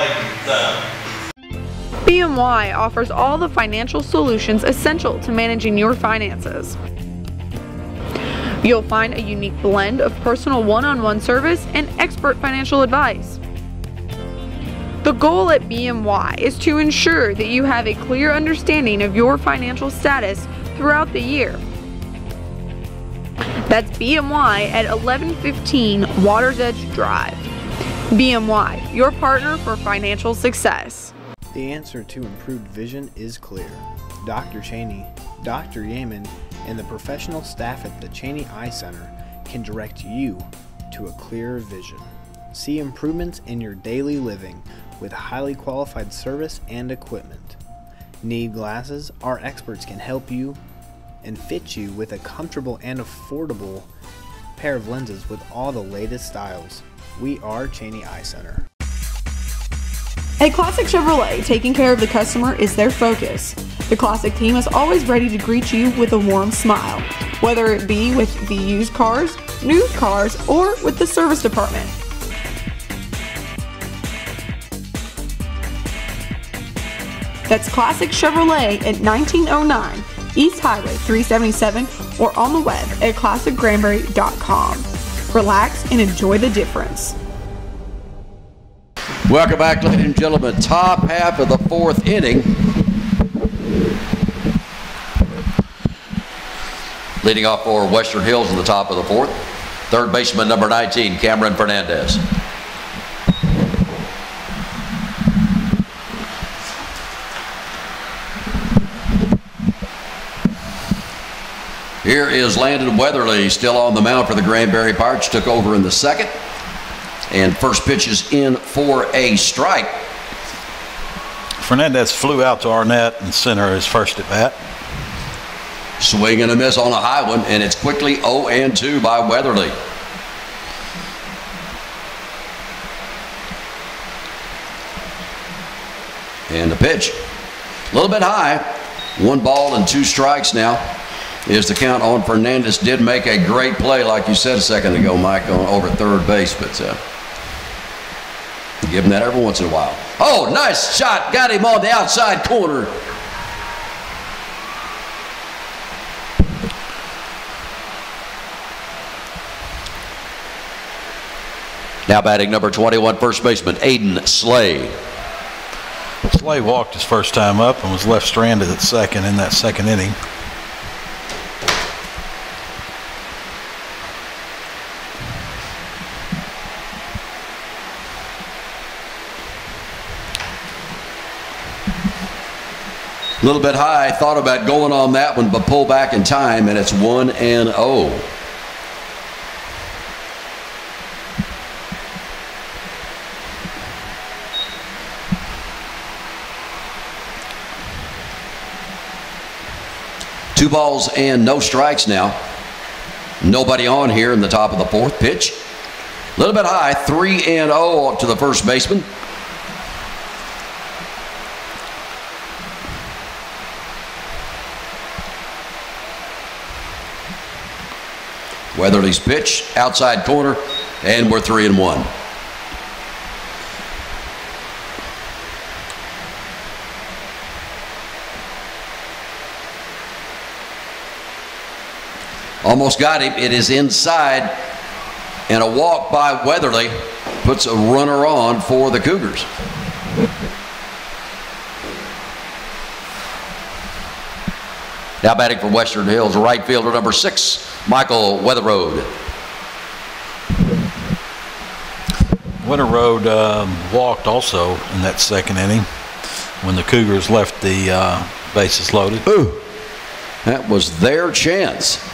BMY offers all the financial solutions essential to managing your finances. You'll find a unique blend of personal one-on-one service and expert financial advice. The goal at BMY is to ensure that you have a clear understanding of your financial status throughout the year. That's BMY at 1115 Waters Edge Drive. BMY, your partner for financial success. The answer to improved vision is clear. Dr. Cheney, Dr. Yeaman, and the professional staff at the Cheney Eye Center can direct you to a clearer vision. See improvements in your daily living with highly qualified service and equipment. Need glasses? Our experts can help you and fit you with a comfortable and affordable pair of lenses with all the latest styles. We are Cheney Eye Center. At Classic Chevrolet, taking care of the customer is their focus. The Classic team is always ready to greet you with a warm smile, whether it be with the used cars, new cars, or with the service department. That's Classic Chevrolet at 1909 East Highway 377 or on the web at classicgranbury.com. Relax and enjoy the difference. Welcome back, ladies and gentlemen. Top half of the fourth inning. Leading off for Western Hills in the top of the fourth. Third baseman number 19, Cameron Fernandez. Here is Landon Weatherly still on the mound for the Granbury Pirates. Took over in the second. And first pitch is in for a strike. Fernandez flew out to Arnett and center his first at bat. Swing and a miss on a high one, and it's quickly 0-2 by Weatherly. And the pitch, a little bit high. 1 ball and 2 strikes now is the count on Fernandez. Did make a great play, like you said a second ago, Mike, on over third base, but give him that every once in a while. Oh, nice shot. Got him on the outside corner. Now batting number 21, first baseman Aiden Slay. Slay walked his first time up and was left stranded at second in that second inning. A little bit high, thought about going on that one, but pull back in time, and it's 1-0. Two balls and no strikes now. Nobody on here in the top of the fourth. Pitch A little bit high, 3-0 to the first baseman. Weatherly's pitch, outside corner, and we're 3-1. Almost got him. It is inside, and a walk by Weatherly puts a runner on for the Cougars. Now batting for Western Hills, right fielder number 6, Michael Weatherroad. Weatherroad walked also in that second inning when the Cougars left the bases loaded. Ooh, that was their chance.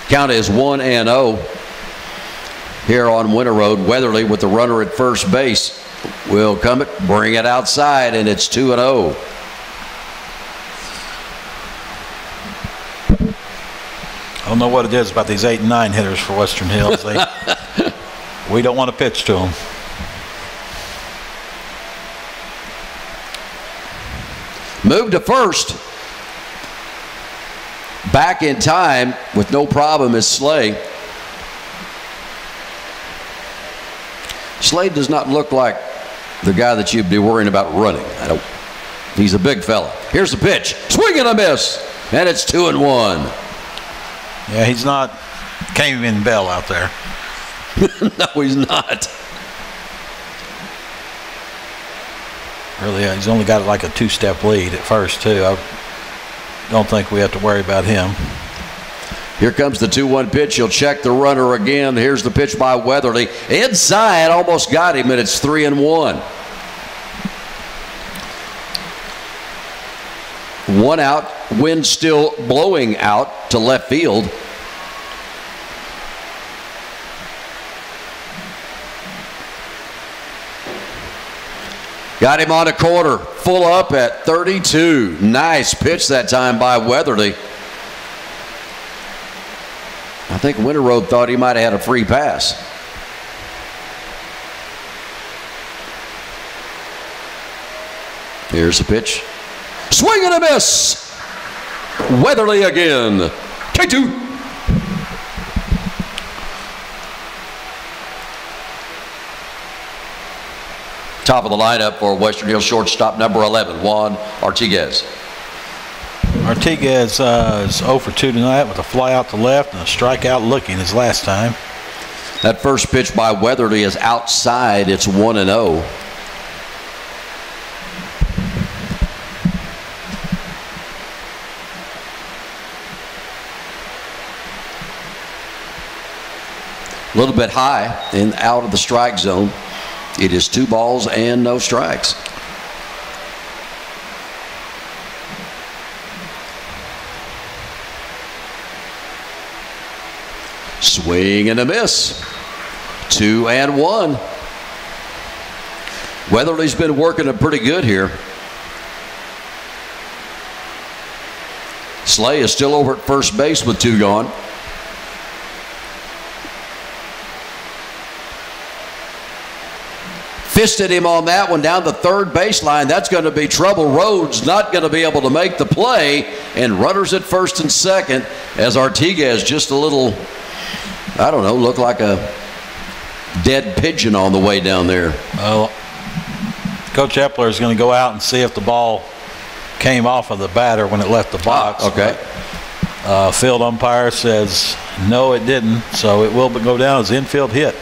Count is 1-0 here on Winter Road. Weatherly with the runner at first base will come it, bring it outside, and it's 2-0. I don't know what it is about these 8 and 9 hitters for Western Hills. We don't want to pitch to them. Move to first. Back in time with no problem is Slay. Slade does not look like the guy that you'd be worrying about running. He's a big fella. Here's the pitch. Swing and a miss. And it's 2-1. Yeah, he's not Caveman Bell out there. No, he's not. Really, he's only got like a 2-step lead at first, too. I don't think we have to worry about him. Here comes the 2-1 pitch. He'll check the runner again. Here's the pitch by Weatherly. Inside, almost got him, and it's 3-1. 1 out. Wind still blowing out to left field. Got him on a corner, full up at 32. Nice pitch that time by Weatherly. I think Winter Road thought he might have had a free pass. Here's the pitch. Swing and a miss. Weatherly again. Take 2. Top of the lineup for Western Hills shortstop number 11, Juan Artiguez. Artiguez is 0 for 2 tonight with a fly out to left and a strikeout looking his last time. That first pitch by Weatherly is outside. It's 1-0. A little bit high and out of the strike zone. It is 2 balls and no strikes. Swing and a miss. 2-1. Weatherly's been working it pretty good here. Slay is still over at first base with 2 gone. Fisted him on that one down the third baseline. That's going to be trouble. Rhodes not going to be able to make the play, and runners at first and second as Artiguez just a little, I don't know, looked like a dead pigeon on the way down there. Well, Coach Epler is going to go out and see if the ball came off of the batter when it left the box. Okay. Field umpire says no, it didn't, so it will go down as infield hit.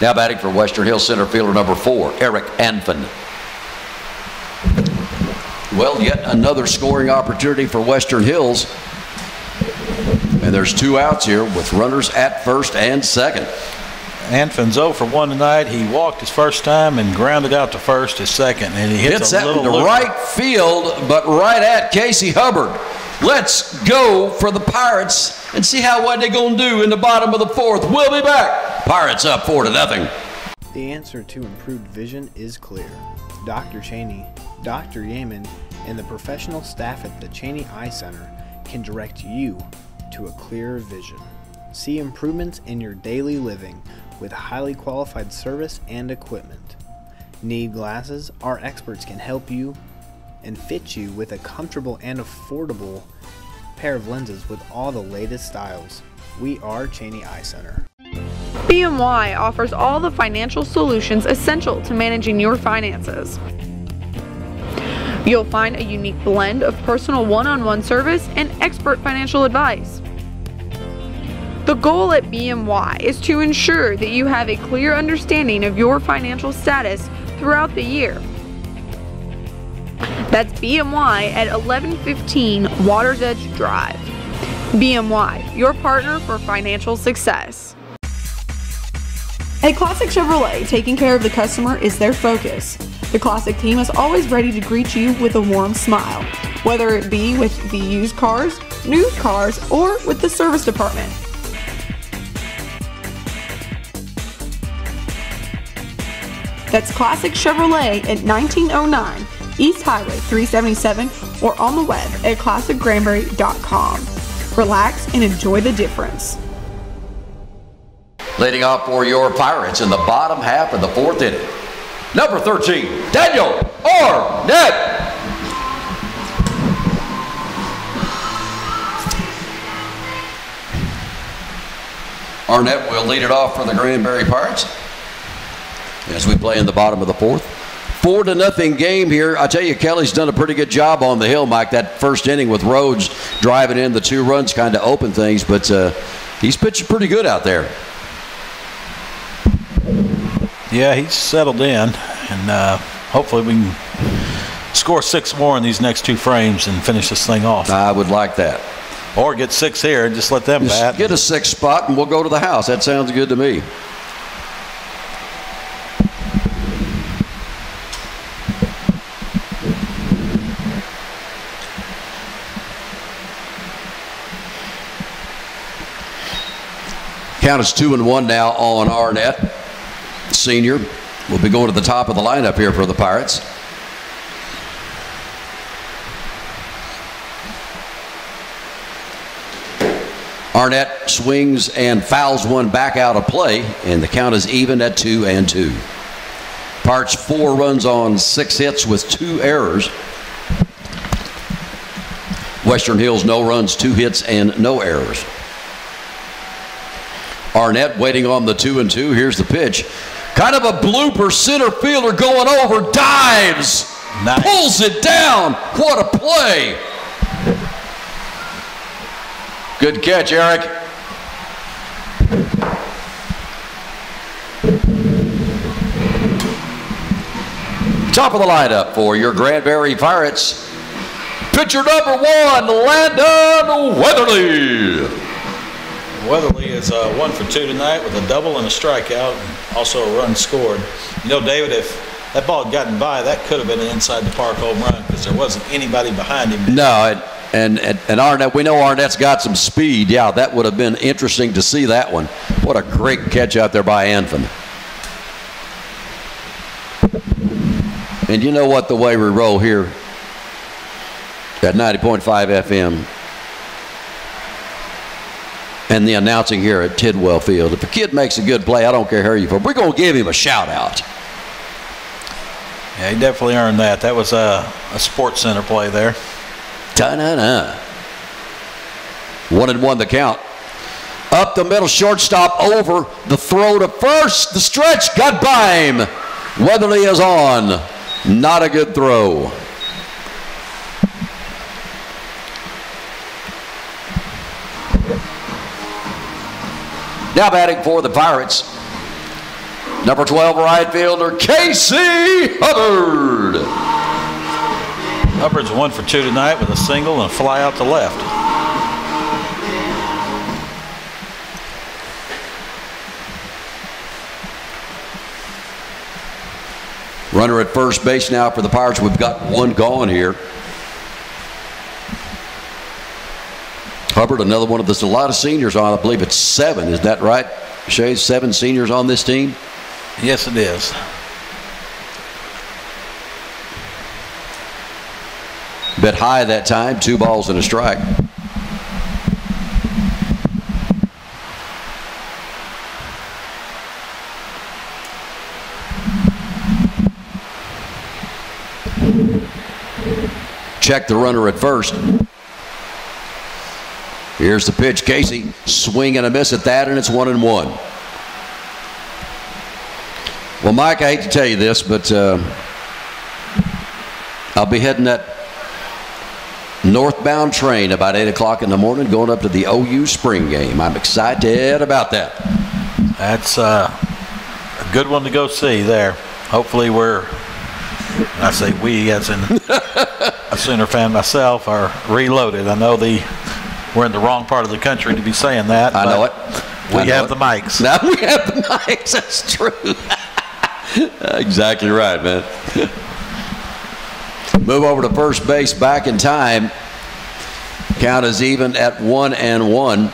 Now batting for Western Hills center fielder number 4, Eric Anfin. Well, yet another scoring opportunity for Western Hills. And there's 2 outs here with runners at first and second. Anfin's 0 for 1 tonight. He walked his first time and grounded out to first his second. And he hits that a little into right field, but right at Casey Hubbard. Let's go for the Pirates and see what they're going to do in the bottom of the fourth. We'll be back. Pirates up 4-0. The answer to improved vision is clear. Dr. Cheney, Dr. Yeaman, and the professional staff at the Cheney Eye Center can direct you to a clearer vision. See improvements in your daily living with highly qualified service and equipment. Need glasses? Our experts can help you and fit you with a comfortable and affordable pair of lenses with all the latest styles. We are Cheney Eye Center. BMY offers all the financial solutions essential to managing your finances. You'll find a unique blend of personal one-on-one service and expert financial advice. The goal at BMY is to ensure that you have a clear understanding of your financial status throughout the year. That's BMY at 1115 Waters Edge Drive. BMY, your partner for financial success. At Classic Chevrolet, taking care of the customer is their focus. The Classic team is always ready to greet you with a warm smile, whether it be with the used cars, new cars, or with the service department. That's Classic Chevrolet at 1909 East Highway 377 or on the web at classicgranbury.com. Relax and enjoy the difference. Leading off for your Pirates in the bottom half of the fourth inning, number 13, Daniel Arnett. Arnett will lead it off for the Granbury Pirates as we play in the bottom of the fourth. 4-0 game here. I tell you, Kelly's done a pretty good job on the hill, Mike. That first inning with Rhodes driving in the 2 runs kind of opened things, but he's pitching pretty good out there. Yeah, he's settled in, and hopefully we can score 6 more in these next 2 frames and finish this thing off. I would like that. Or get 6 here and just let them bat. Get a 6th spot and we'll go to the house. That sounds good to me. Count is 2-1 now on Arnett. Senior will be going to the top of the lineup here for the Pirates. Arnett swings and fouls one back out of play, and the count is even at 2-2. Pirates 4 runs on 6 hits with 2 errors. Western Hills no runs, 2 hits, and no errors. Arnett waiting on the 2-2. Here's the pitch. Kind of a blooper, center fielder going over, dives, nice. Pulls it down. What a play. Good catch, Eric. Top of the lineup for your Granbury Pirates. Pitcher number 1, Landon Weatherly. Weatherly is 1 for 2 tonight with a double and a strikeout, and also a run scored. You know, David, if that ball had gotten by, that could have been an inside the park home run because there wasn't anybody behind him. No, and Arnett, we know Arnett's got some speed. Yeah, that would have been interesting to see that one. What a great catch out there by Anfin. And you know what, the way we roll here at 90.5 FM and the announcing here at Tidwell Field. If a kid makes a good play, I don't care who you're from, we're going to give him a shout out. Yeah, he definitely earned that. That was a Sports Center play there. Ta-na-na. 1-1 the count. Up the middle, shortstop over, the throw to first, the stretch, got by him. Weatherly is on. Not a good throw. Now batting for the Pirates, number 12 right fielder, Casey Hubbard. Hubbard's 1 for 2 tonight with a single and a fly out to left. Runner at first base now for the Pirates. We've got 1 gone here. Hubbard, another one of there's a lot of seniors on. I believe it's 7. Is that right, Shay? 7 seniors on this team? Yes, it is. Bit high that time. 2 balls and a strike. Check the runner at first. Here's the pitch. Casey, swing and a miss at that, and it's 1-1. Well, Mike, I hate to tell you this, but I'll be heading that northbound train about 8 o'clock in the morning going up to the OU spring game. I'm excited about that. That's a good one to go see there. Hopefully I say we, as in a Sooner fan myself, are reloaded. I know we're in the wrong part of the country to be saying that. I know it. We have the mics. Now we have the mics. That's true. Exactly right, man. Move over to first base back in time. Count is even at 1-1.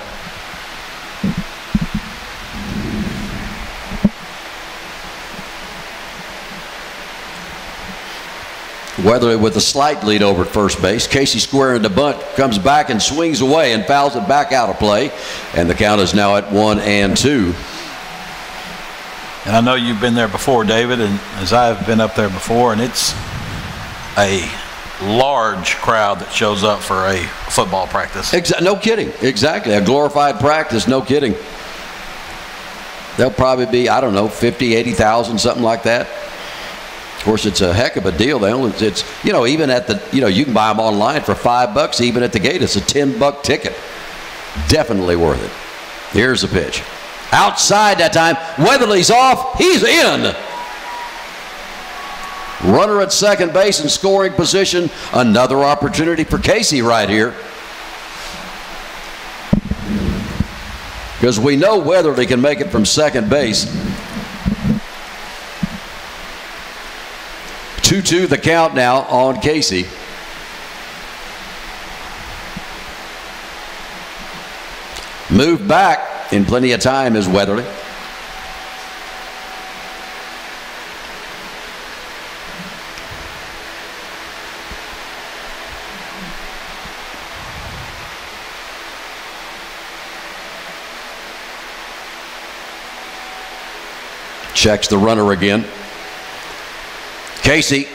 Weatherly with a slight lead over at first base. Casey squaring the bunt, comes back and swings away and fouls it back out of play. And the count is now at 1-2. And I know you've been there before, David, and as I've been up there before, and it's a large crowd that shows up for a football practice. No kidding. Exactly. A glorified practice. No kidding. There'll probably be, I don't know, 50, 80,000, something like that. Of course, it's a heck of a deal. It's even at the, you can buy them online for $5. Even at the gate, it's a $10 ticket. Definitely worth it. Here's the pitch. Outside that time. Weatherly's off. He's in. Runner at second base in scoring position. Another opportunity for Casey right here. Because we know Weatherly can make it from second base. 2-2 the count now on Casey. Move back in plenty of time is Weatherly. Checks the runner again. Casey,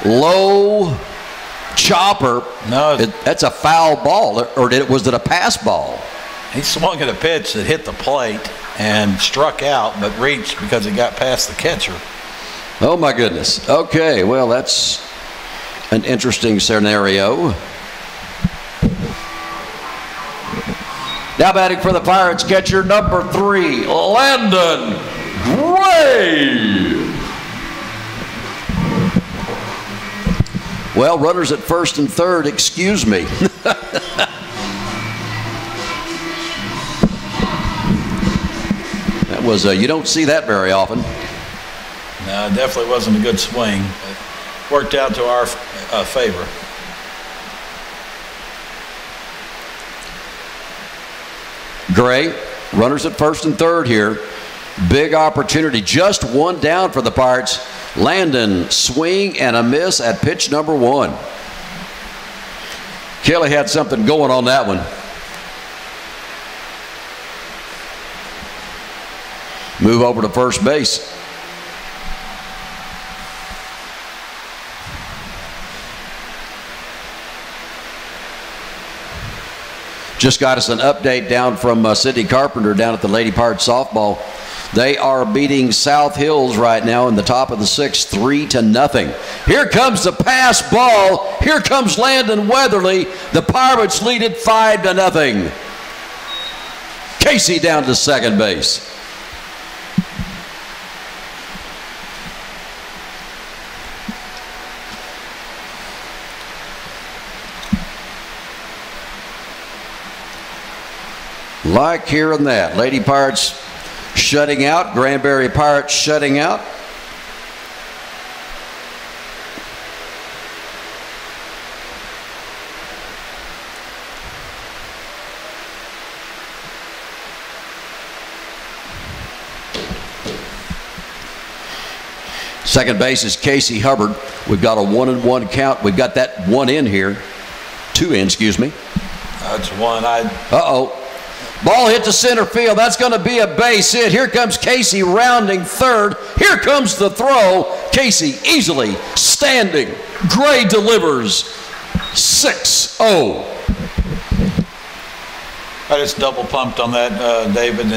low chopper. No, that's a foul ball, or was it a pass ball? He swung at a pitch that hit the plate and struck out, but reached because it got past the catcher. Oh my goodness. Okay, well that's an interesting scenario. Now batting for the Pirates, catcher number 3, Landon Gray. Well, runners at first and third, excuse me. That was, you don't see that very often. No, it definitely wasn't a good swing. It worked out to our favor. Gray, runners at first and third here. Big opportunity, just one down for the Pirates. Landon, swing and a miss at pitch number 1. Kelly had something going on that one. Move over to first base. Just got us an update down from Sidney Carpenter down at the Lady Pirates softball. They are beating South Hills right now in the top of the 6th, 3-0. Here comes the pass ball. Here comes Landon Weatherly. The Pirates lead it 5-0. Casey down to second base. Like hearing that. Lady Pirates shutting out. Granbury Pirates shutting out. Second base is Casey Hubbard. We've got a 1-1 count. We've got that one in here. 2 in, excuse me. That's one. Uh-oh. Ball hit to center field. That's going to be a base hit. Here comes Casey rounding third. Here comes the throw. Casey easily standing. Gray delivers 6-0. I just double pumped on that, David,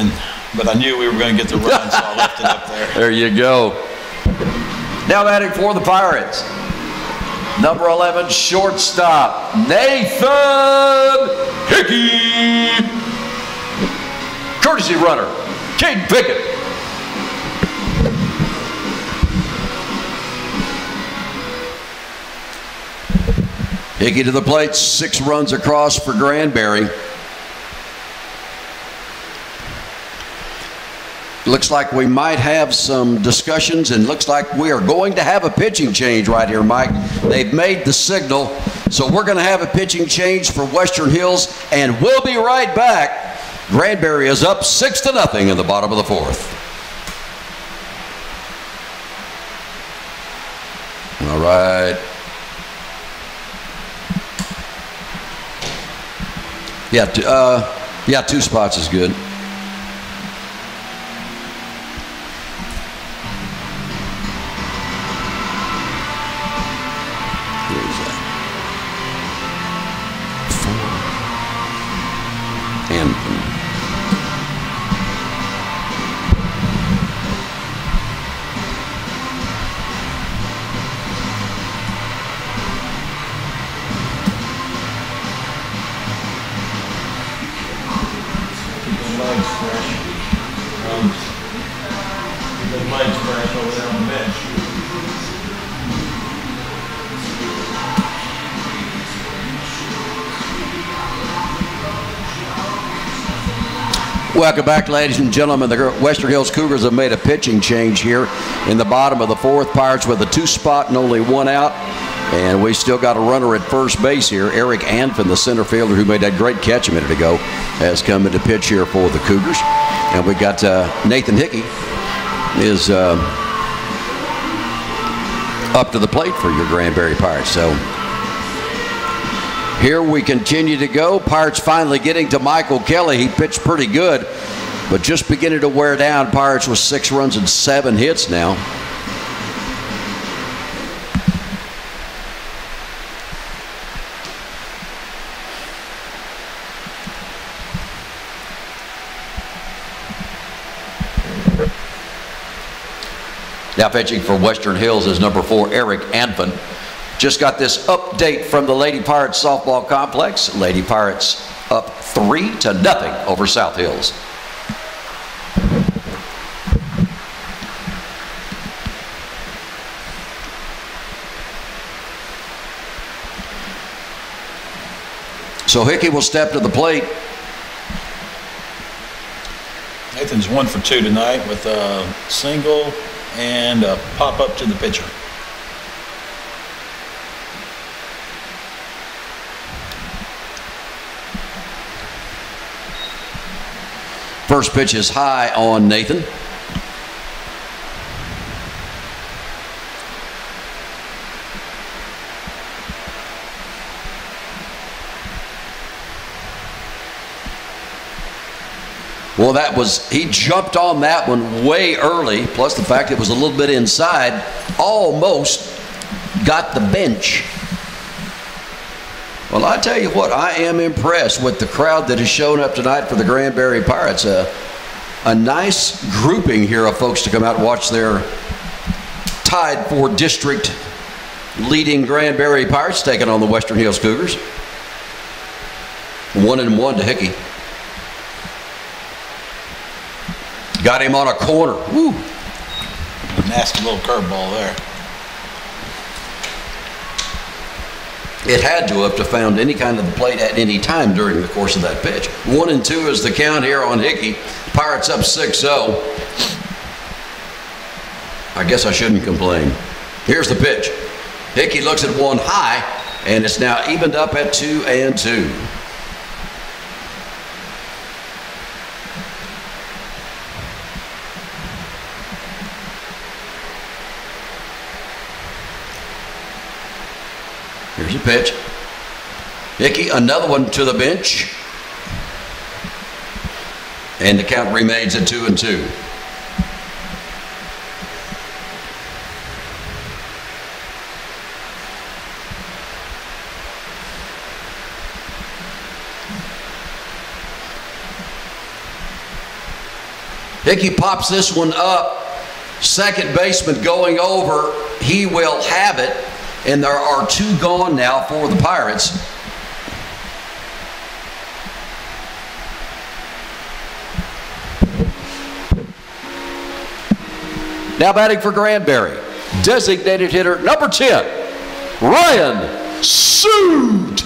but I knew we were going to get the run, so I left it up there. There you go. Now batting for the Pirates. Number 11, shortstop, Nathan Hickey. Courtesy runner, Caden Pickett. Hickey to the plate, 6 runs across for Granbury. Looks like we might have some discussions, and looks like we are going to have a pitching change right here, Mike. They've made the signal, so we're going to have a pitching change for Western Hills, and we'll be right back. Granbury is up 6-0 in the bottom of the 4th. All right. Yeah, 2 spots is good. Welcome back, ladies and gentlemen. The Western Hills Cougars have made a pitching change here in the bottom of the 4th. Pirates with a 2 spot and only 1 out. And we still got a runner at first base here. Eric Anfin, the center fielder who made that great catch a minute ago, has come into pitch here for the Cougars. And we got Nathan Hickey is up to the plate for your Granbury Pirates. So here we continue to go. Pirates finally getting to Michael Kelly. He pitched pretty good, but just beginning to wear down. Pirates with 6 runs and 7 hits now. Now pitching for Western Hills is number 4, Eric Anfin. Just got this update from the Lady Pirates softball complex. Lady Pirates up 3-0 over South Hills. So Hickey will step to the plate. Nathan's 1 for 2 tonight with a single and a pop up to the pitcher. First pitch is high on Nathan. Well, he jumped on that one way early, plus the fact it was a little bit inside, almost got the bench. Well, I tell you what, I am impressed with the crowd that has shown up tonight for the Granbury Pirates. A nice grouping here of folks to come out and watch their tied for district leading Granbury Pirates taking on the Western Hills Cougars. 1-1 to Hickey. Got him on a corner. Woo. Nasty little curveball there. It had to have found any kind of plate at any time during the course of that pitch. 1-2 is the count here on Hickey. Pirates up 6-0. I guess I shouldn't complain. Here's the pitch. Hickey looks at one high, and it's now evened up at 2-2. Here's a pitch. Hickey, another one to the bench. And the count remains at 2-2. Hickey pops this one up. Second baseman going over. He will have it. And there are 2 gone now for the Pirates. Now batting for Granbury, designated hitter number 10, Ryan Suit.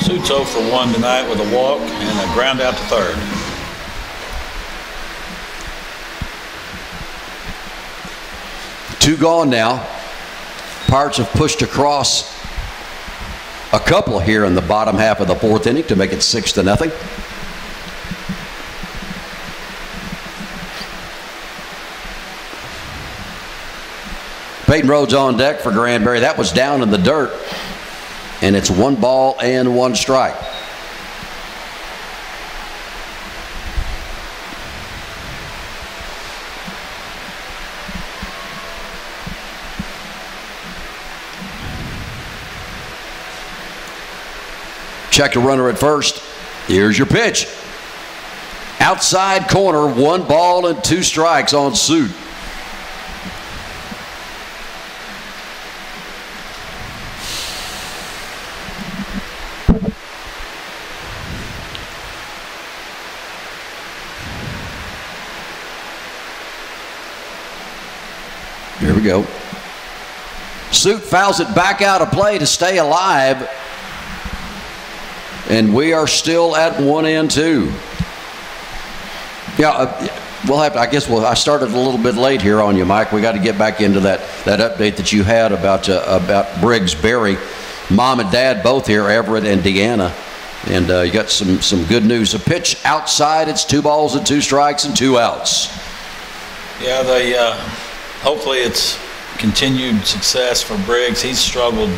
Suit's 0 for 1 tonight with a walk and a ground out to third. Two gone now. Pirates have pushed across a couple here in the bottom half of the 4th inning to make it 6-0. Peyton Rhodes on deck for Granbury. That was down in the dirt, and it's 1 ball and 1 strike. Check a runner at first. Here's your pitch. Outside corner, 1 ball and 2 strikes on Suit. Here we go. Suit fouls it back out of play to stay alive. And we are still at 1-2. Yeah, we'll have to, I guess I started a little bit late here on you, Mike. We got to get back into that update that you had about Briggs Berry. Mom and Dad both here, Everett and Deanna. And you got some good news. A pitch outside, it's 2 balls and 2 strikes and 2 outs. Yeah, hopefully it's continued success for Briggs. He's struggled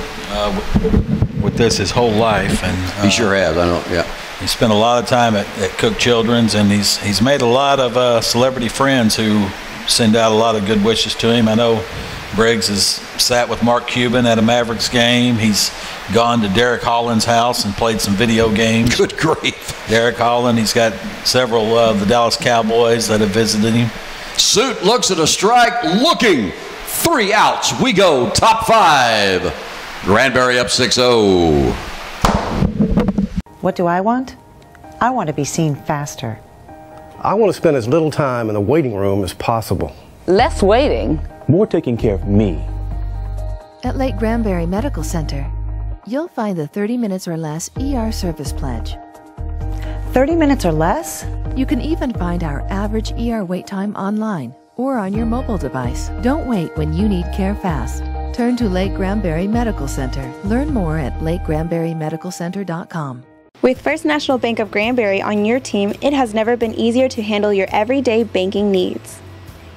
with this his whole life, and he sure has. I know. Yeah, he spent a lot of time at Cook Children's, and he's made a lot of celebrity friends who send out a lot of good wishes to him. I know Briggs has sat with Mark Cuban at a Mavericks game. He's gone to Derek Holland's house and played some video games. Good grief. Derek Holland. He's got several of the Dallas Cowboys that have visited him. Suit looks at a strike, looking. 3 outs. We go top 5. Granbury up 6-0. What do I want? I want to be seen faster. I want to spend as little time in the waiting room as possible. Less waiting. More taking care of me. At Lake Granbury Medical Center, you'll find the 30 minutes or less ER service pledge. 30 minutes or less? You can even find our average ER wait time online or on your mobile device. Don't wait when you need care fast. Turn to Lake Granbury Medical Center. Learn more at lakegranburymedicalcenter.com. With First National Bank of Granbury on your team, it has never been easier to handle your everyday banking needs.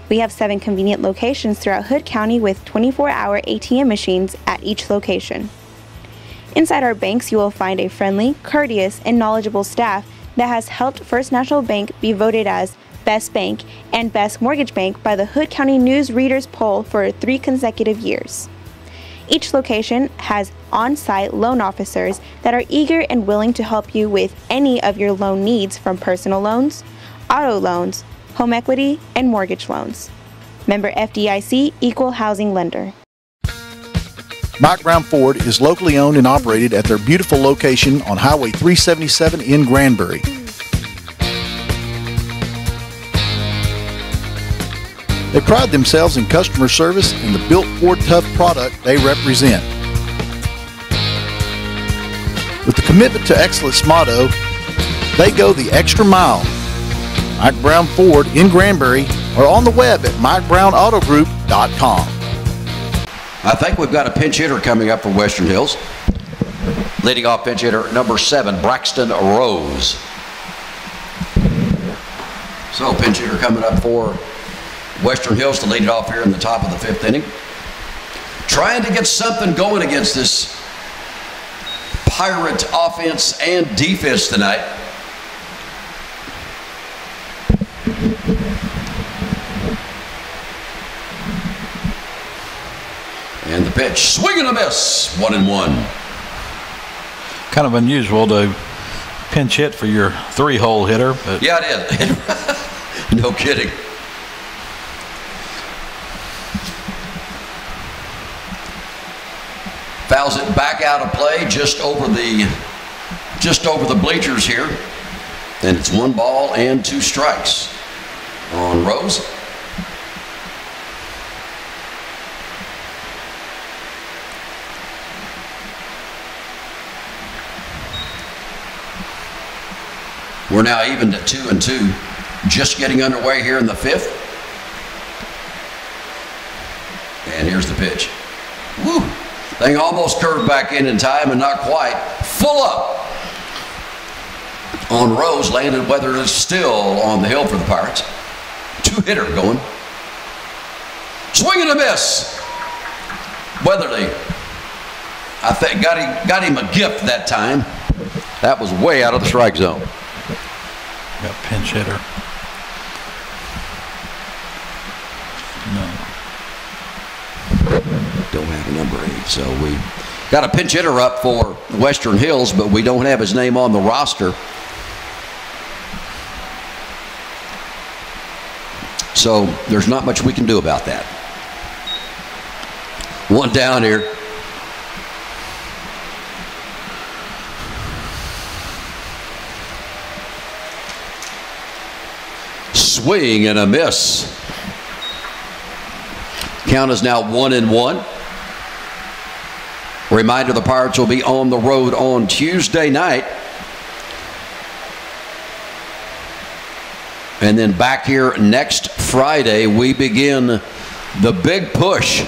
We have 7 convenient locations throughout Hood County with 24-hour ATM machines at each location. Inside our banks, you will find a friendly, courteous, and knowledgeable staff that has helped First National Bank be voted as Best Bank and Best Mortgage Bank by the Hood County News Readers Poll for 3 consecutive years. Each location has on-site loan officers that are eager and willing to help you with any of your loan needs, from personal loans, auto loans, home equity, and mortgage loans. Member FDIC, Equal Housing Lender. Mike Brown Ford is locally owned and operated at their beautiful location on Highway 377 in Granbury. They pride themselves in customer service and the built Ford Tough product they represent. With the commitment to excellence motto, they go the extra mile. Mike Brown Ford in Granbury or on the web at MikeBrownAutoGroup.com. I think we've got a pinch hitter coming up for Western Hills. Leading off pinch hitter number 7, Braxton Rose. So pinch hitter coming up for Western Hills to lead it off here in the top of the 5th inning. trying to get something going against this Pirate offense and defense tonight. And the pitch, swing and a miss, 1-1. Kind of unusual to pinch hit for your 3-hole hitter. But yeah, it is. No kidding. Fouls it back out of play just over the bleachers here. And it's 1 ball and 2 strikes on Rose. We're now even to 2-2, just getting underway here in the 5th. And here's the pitch. Woo! Thing almost curved back in time and not quite. Full up on Rose. Landon Weather is still on the hill for the Pirates. 2-hitter going. Swing and a miss. Weatherly, I think, got him a gift that time. That was way out of the strike zone. Got pinch hitter. Don't have a number 8, so we got a pinch hitter up for Western Hills, but we don't have his name on the roster. So there's not much we can do about that. 1 down here. Swing and a miss. Count is now 1-1. Reminder, the Pirates will be on the road on Tuesday night. And then back here next Friday, we begin the big push,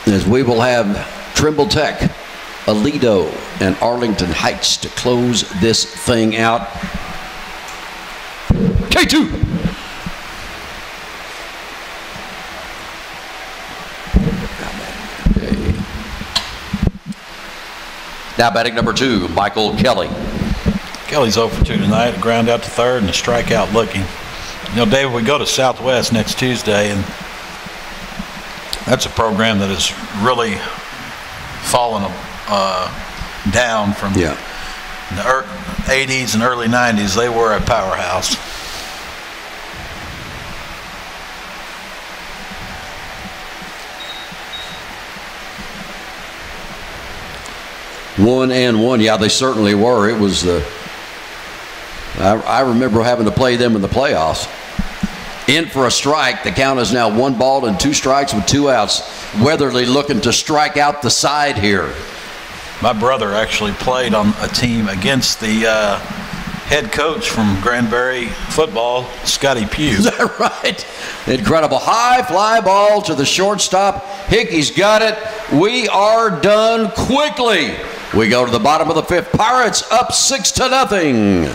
as we will have Trimble Tech, Aledo, and Arlington Heights to close this thing out. K2. Now batting number 2, Michael Kelly. Kelly's 0 for 2 tonight, a ground out to third and a strikeout looking. You know, David, we go to Southwest next Tuesday, and that's a program that has really fallen down from the 80s and early 90s. They were a powerhouse. One and one. Yeah, they certainly were. It was I remember having to play them in the playoffs. In for a strike. The count is now 1 ball and 2 strikes with 2 outs. Weatherly looking to strike out the side here. My brother actually played on a team against the head coach from Granbury football, Scotty Pugh. Is that right? Incredible. High fly ball to the shortstop. Hickey's got it. We are done quickly. We go to the bottom of the 5th. Pirates up 6-0.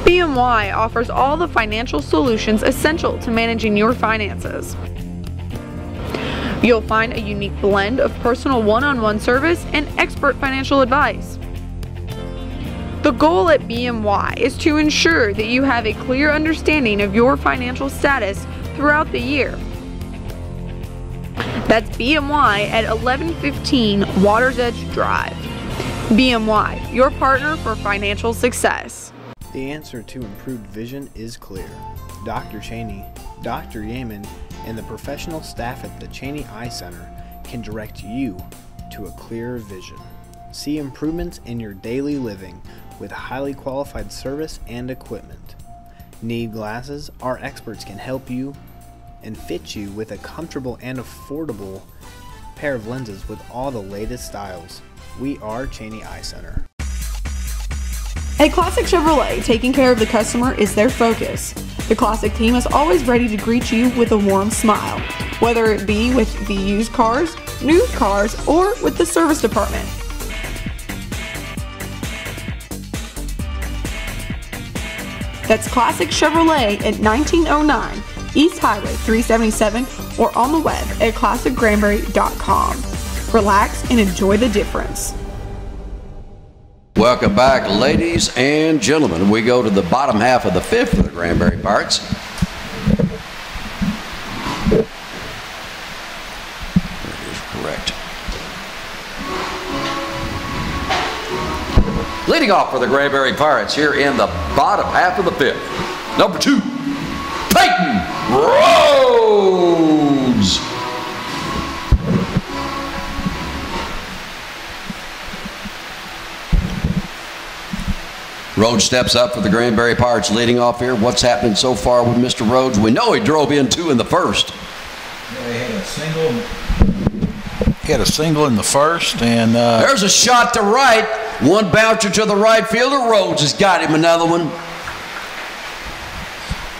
BMY offers all the financial solutions essential to managing your finances. You'll find a unique blend of personal one-on-one service and expert financial advice. The goal at BMY is to ensure that you have a clear understanding of your financial status throughout the year. That's BMY at 1115 Waters Edge Drive. BMY, your partner for financial success. The answer to improved vision is clear. Dr. Cheney, Dr. Yeaman, and the professional staff at the Cheney Eye Center can direct you to a clearer vision. See improvements in your daily living with highly qualified service and equipment. Need glasses? Our experts can help you and fit you with a comfortable and affordable pair of lenses with all the latest styles. We are Cheney Eye Center. At Classic Chevrolet, taking care of the customer is their focus. The Classic team is always ready to greet you with a warm smile, whether it be with the used cars, new cars, or with the service department. That's Classic Chevrolet at 1909 East Highway 377, or on the web at classicgranbury.com. Relax and enjoy the difference. Welcome back, ladies and gentlemen. We go to the bottom half of the fifth for the Granbury Pirates. That is correct. Leading off for the Granbury Pirates here in the bottom half of the fifth. Number 2, Peyton Rhodes. Rhodes steps up for the Granbury Pirates leading off here. What's happening so far with Mr. Rhodes? We know he drove in 2 in the first. Yeah, he had a single in the first, and there's a shot to right. One bouncer to the right fielder. Rhodes has got him another one.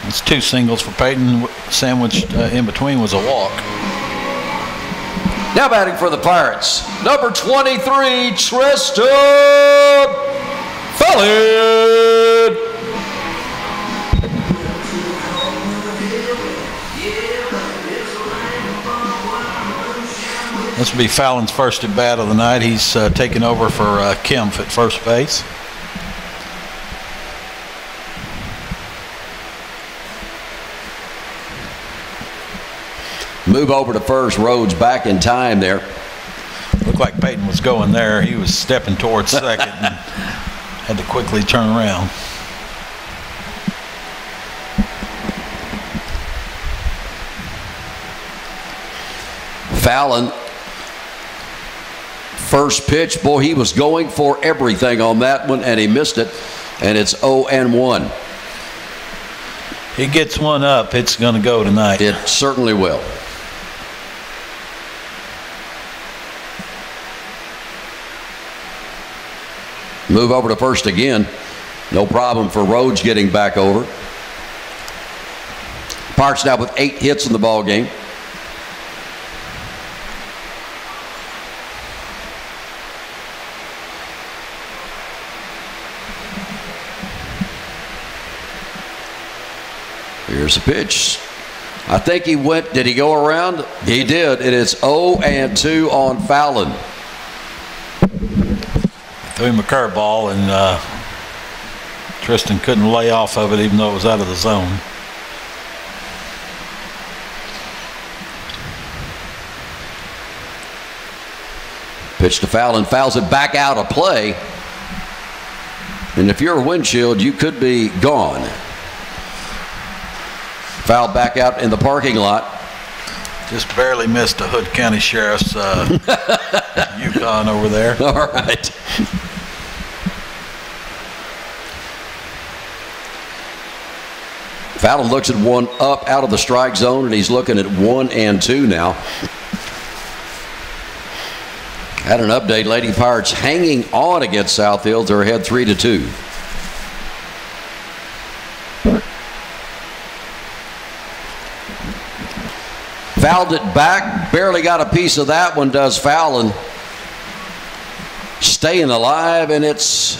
It's 2 singles for Peyton. Sandwiched in between was a walk. Now batting for the Pirates, number 23, Tristan Fallon. This will be Fallon's first at bat of the night. He's taking over for Kempf at first base. Move over to first. Rhodes back in time there. Looked like Peyton was going there. He was stepping towards second and had to quickly turn around. Fallon, first pitch, boy, he was going for everything on that one, and he missed it, and it's 0-1. He gets one up, it's going to go tonight. It certainly will. Move over to first again. No problem for Rhodes getting back over. Pirates now with 8 hits in the ball game. Here's the pitch. I think he went, did he go around? He did, and it's 0-2 on Fallon. Threw him a curveball, and Tristan couldn't lay off of it even though it was out of the zone. Pitch to Fallon, fouls it back out of play. And if you're a windshield, you could be gone. Fouled back out in the parking lot. Just barely missed a Hood County Sheriff's Yukon over there. All right. Fallon looks at one up out of the strike zone, and he's looking at 1-2 now. Had an update. Lady Pirates hanging on against South Hills. They're ahead 3-2. Fouled it back. Barely got a piece of that one, does Fallon. Staying alive, and it's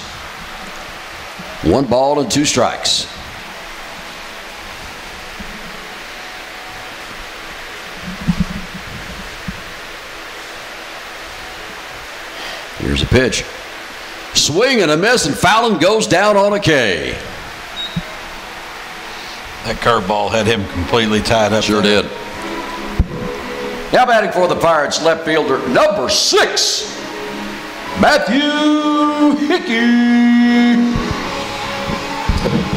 1 ball and 2 strikes. Here's a pitch. Swing and a miss, and Fallon goes down on a K. That curveball had him completely tied up. Sure did. Now batting for the Pirates, left fielder number 6, Matthew Hickey.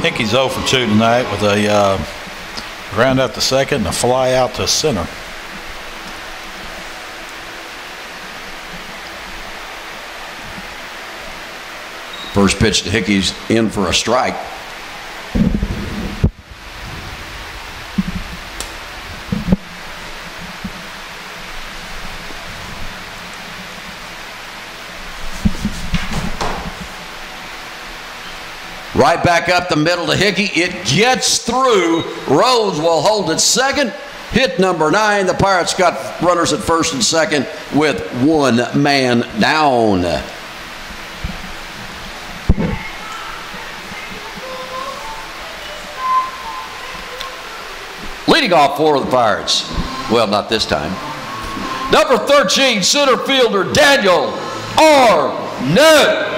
Hickey's 0 for 2 tonight with a ground out to second and a fly out to center. First pitch to Hickey's in for a strike. Right back up the middle to Hickey. It gets through. Rhodes will hold it second. Hit number 9. The Pirates got runners at first and second with 1 man down. Leading Leading off for the Pirates. Well, not this time. Number 13, center fielder Daniel Arnett.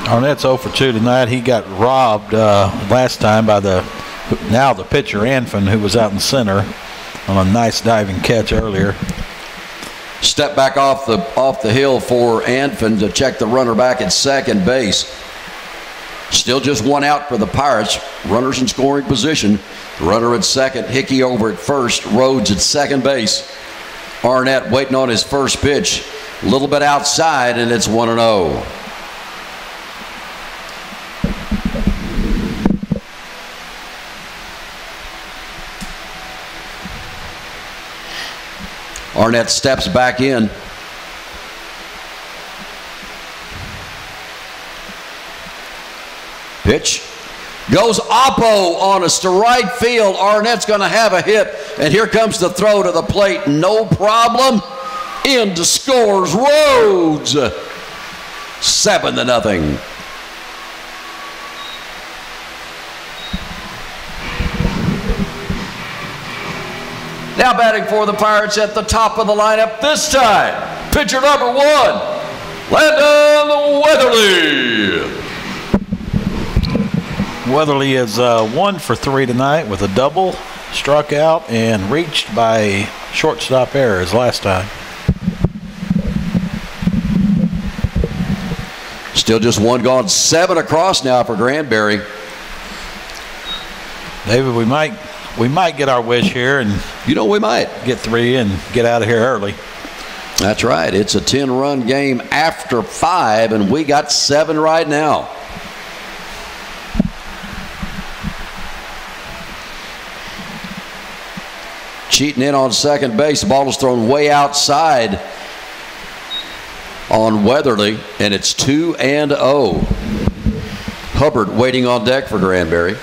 Arnett's 0 for 2 tonight. He got robbed last time by the pitcher Anfin, who was out in center on a nice diving catch earlier. Step back off the hill for Anfin to check the runner back at second base. Still just one out for the Pirates. Runners in scoring position. Runner at second, Hickey over at first, Rhodes at second base. Arnett waiting on his first pitch. A little bit outside, and it's 1-0. Arnett steps back in. Pitch goes oppo on us to right field. Arnett's going to have a hit, and here comes the throw to the plate. No problem. In to scores Rhodes. 7-0. Now batting for the Pirates at the top of the lineup this time. Pitcher number 1, Landon Weatherly. Weatherly is 1 for 3 tonight with a double, struck out, and reached by shortstop error as last time. Still just one gone. 7 across now for Granbury. David, we might get our wish here, and we might get 3 and get out of here early. That's right. It's a 10-run game after 5, and we got 7 right now. Cheating in on second base. The ball is thrown way outside on Weatherly, and it's 2-0. Hubbard waiting on deck for Granbury.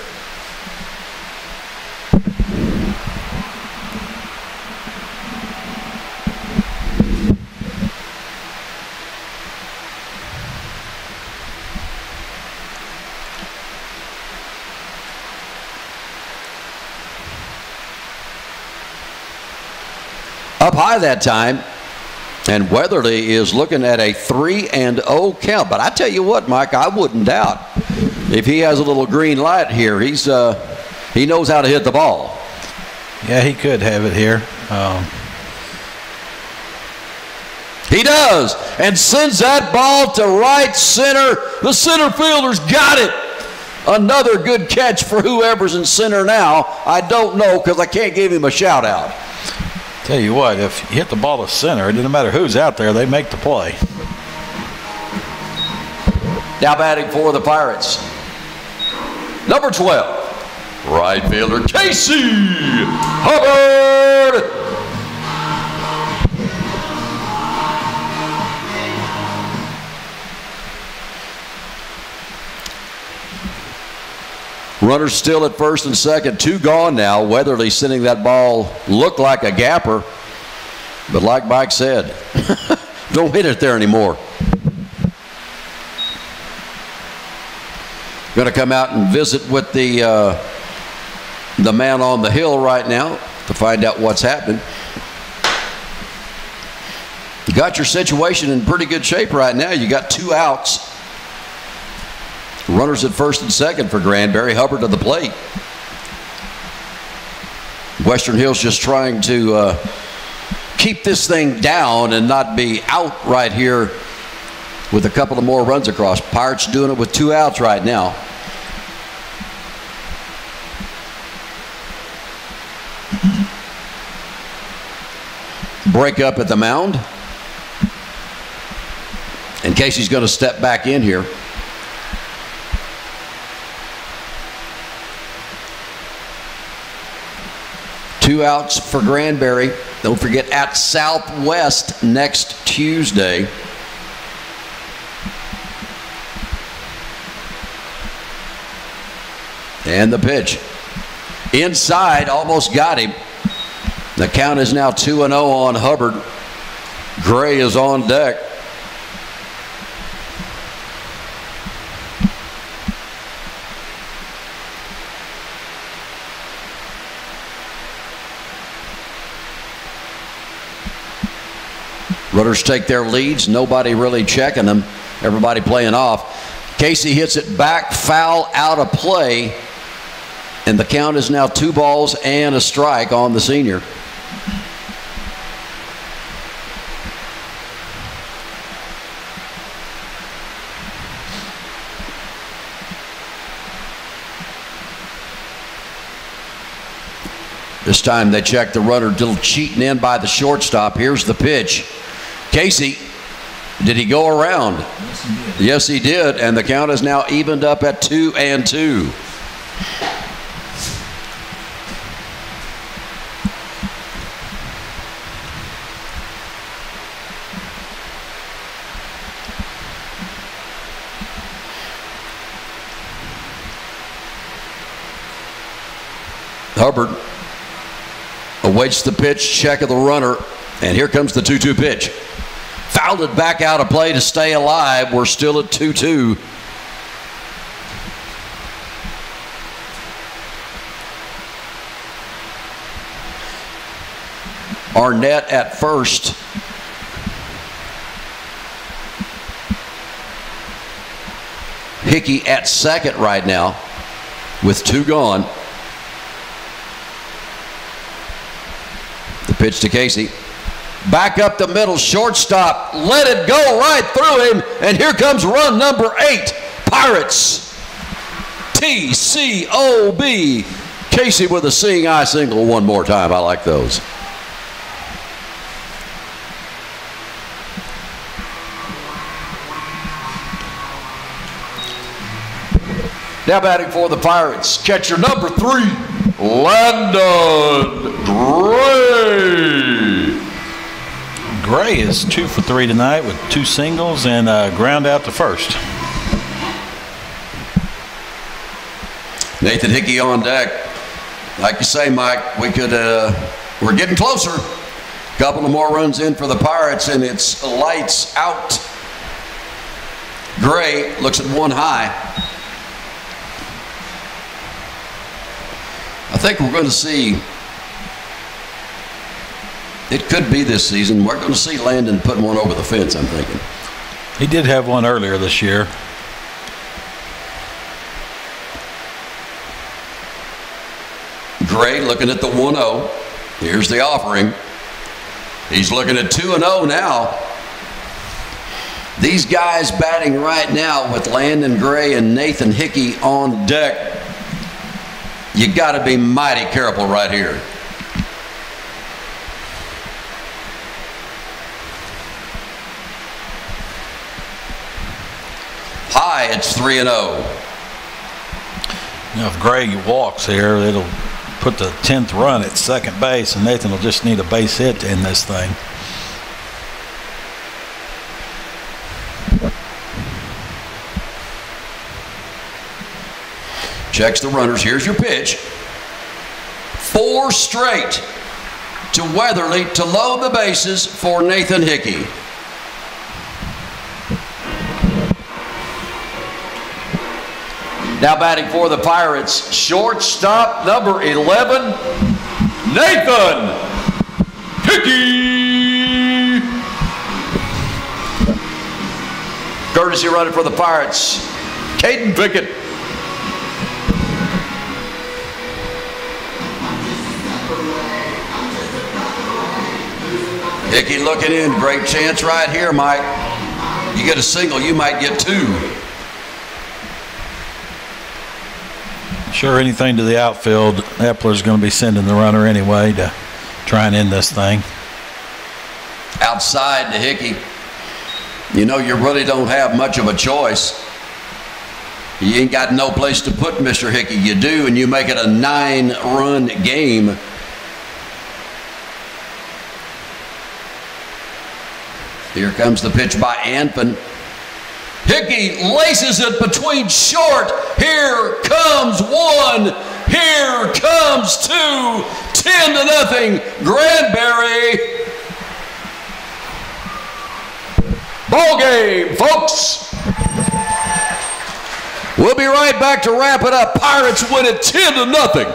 Up high that time, and Weatherly is looking at a 3-0 count. But I tell you what, Mike, I wouldn't doubt if he has a little green light here. He knows how to hit the ball. Yeah, he could have it here. He does, and sends that ball to right center. The center fielder's got it. Another good catch for whoever's in center now. I don't know because I can't give him a shout out. Tell you what, if you hit the ball to center, it doesn't matter who's out there, they make the play. Now batting for the Pirates, number 12, right fielder Casey Hubbard. Runners still at first and second, 2 gone now. Weatherly sending that ball, looked like a gapper, but like Mike said, don't hit it there anymore. Going to come out and visit with the man on the hill right now to find out what's happening. You got your situation in pretty good shape right now. You got 2 outs. Runners at first and second for Granbury. Hubbard to the plate. Western Hills just trying to keep this thing down and not be out right here with a couple of more runs across. Pirates doing it with 2 outs right now. Break up at the mound. And Casey's going to step back in here. Two outs for Granbury. Don't forget at Southwest next Tuesday. And the pitch. Inside, almost got him. The count is now 2-0 on Hubbard. Gray is on deck. Runners take their leads. Nobody really checking them. Everybody playing off. Casey hits it back, foul out of play. And the count is now 2 balls and a strike on the senior. This time they check the runner, little cheating in by the shortstop. Here's the pitch. Casey, did he go around? Yes, he did. And the count is now evened up at 2-2. Hubbard awaits the pitch, check of the runner, and here comes the 2-2 pitch. Fouled it back out of play to stay alive. We're still at 2-2. Arnett at first. Hickey at second right now with 2 gone. The pitch to Casey. Back up the middle, shortstop. Let it go right through him. And here comes run number 8. Pirates. T-C-O-B. Casey with a seeing eye single one more time. I like those. Now batting for the Pirates, catcher number 3, Landon Gray. Gray is 2 for 3 tonight with 2 singles and a ground out to first. Nathan Hickey on deck. Like you say, Mike, we're getting closer. A couple of more runs in for the Pirates, and it's lights out. Gray looks at 1 high. I think we're going to see, it could be this season, we're going to see Landon putting one over the fence, I'm thinking. He did have one earlier this year. Gray looking at the 1-0. Here's the offering. He's looking at 2-0 now. These guys batting right now with Landon Gray and Nathan Hickey on deck. You got to be mighty careful right here. High, it's 3-0. Now, if Gray walks here, it'll put the 10th run at second base, and Nathan will just need a base hit to end this thing. Checks the runners. Here's your pitch. 4 straight to Weatherly to load the bases for Nathan Hickey. Now batting for the Pirates, shortstop number 11, Nathan Hickey. Courtesy running for the Pirates, Caden Pickett. Hickey looking in. Great chance right here, Mike. You get a single, you might get 2. Sure, anything to the outfield, Epler's going to be sending the runner anyway to try and end this thing. Outside to Hickey. You know, you really don't have much of a choice. You ain't got no place to put Mr. Hickey. You do, and you make it a 9-run game. Here comes the pitch by Anfin. Hickey laces it between short. Here comes 1. Here comes 2. 10-0. Granbury. Ball game, folks. We'll be right back to wrap it up. Pirates win it 10-0.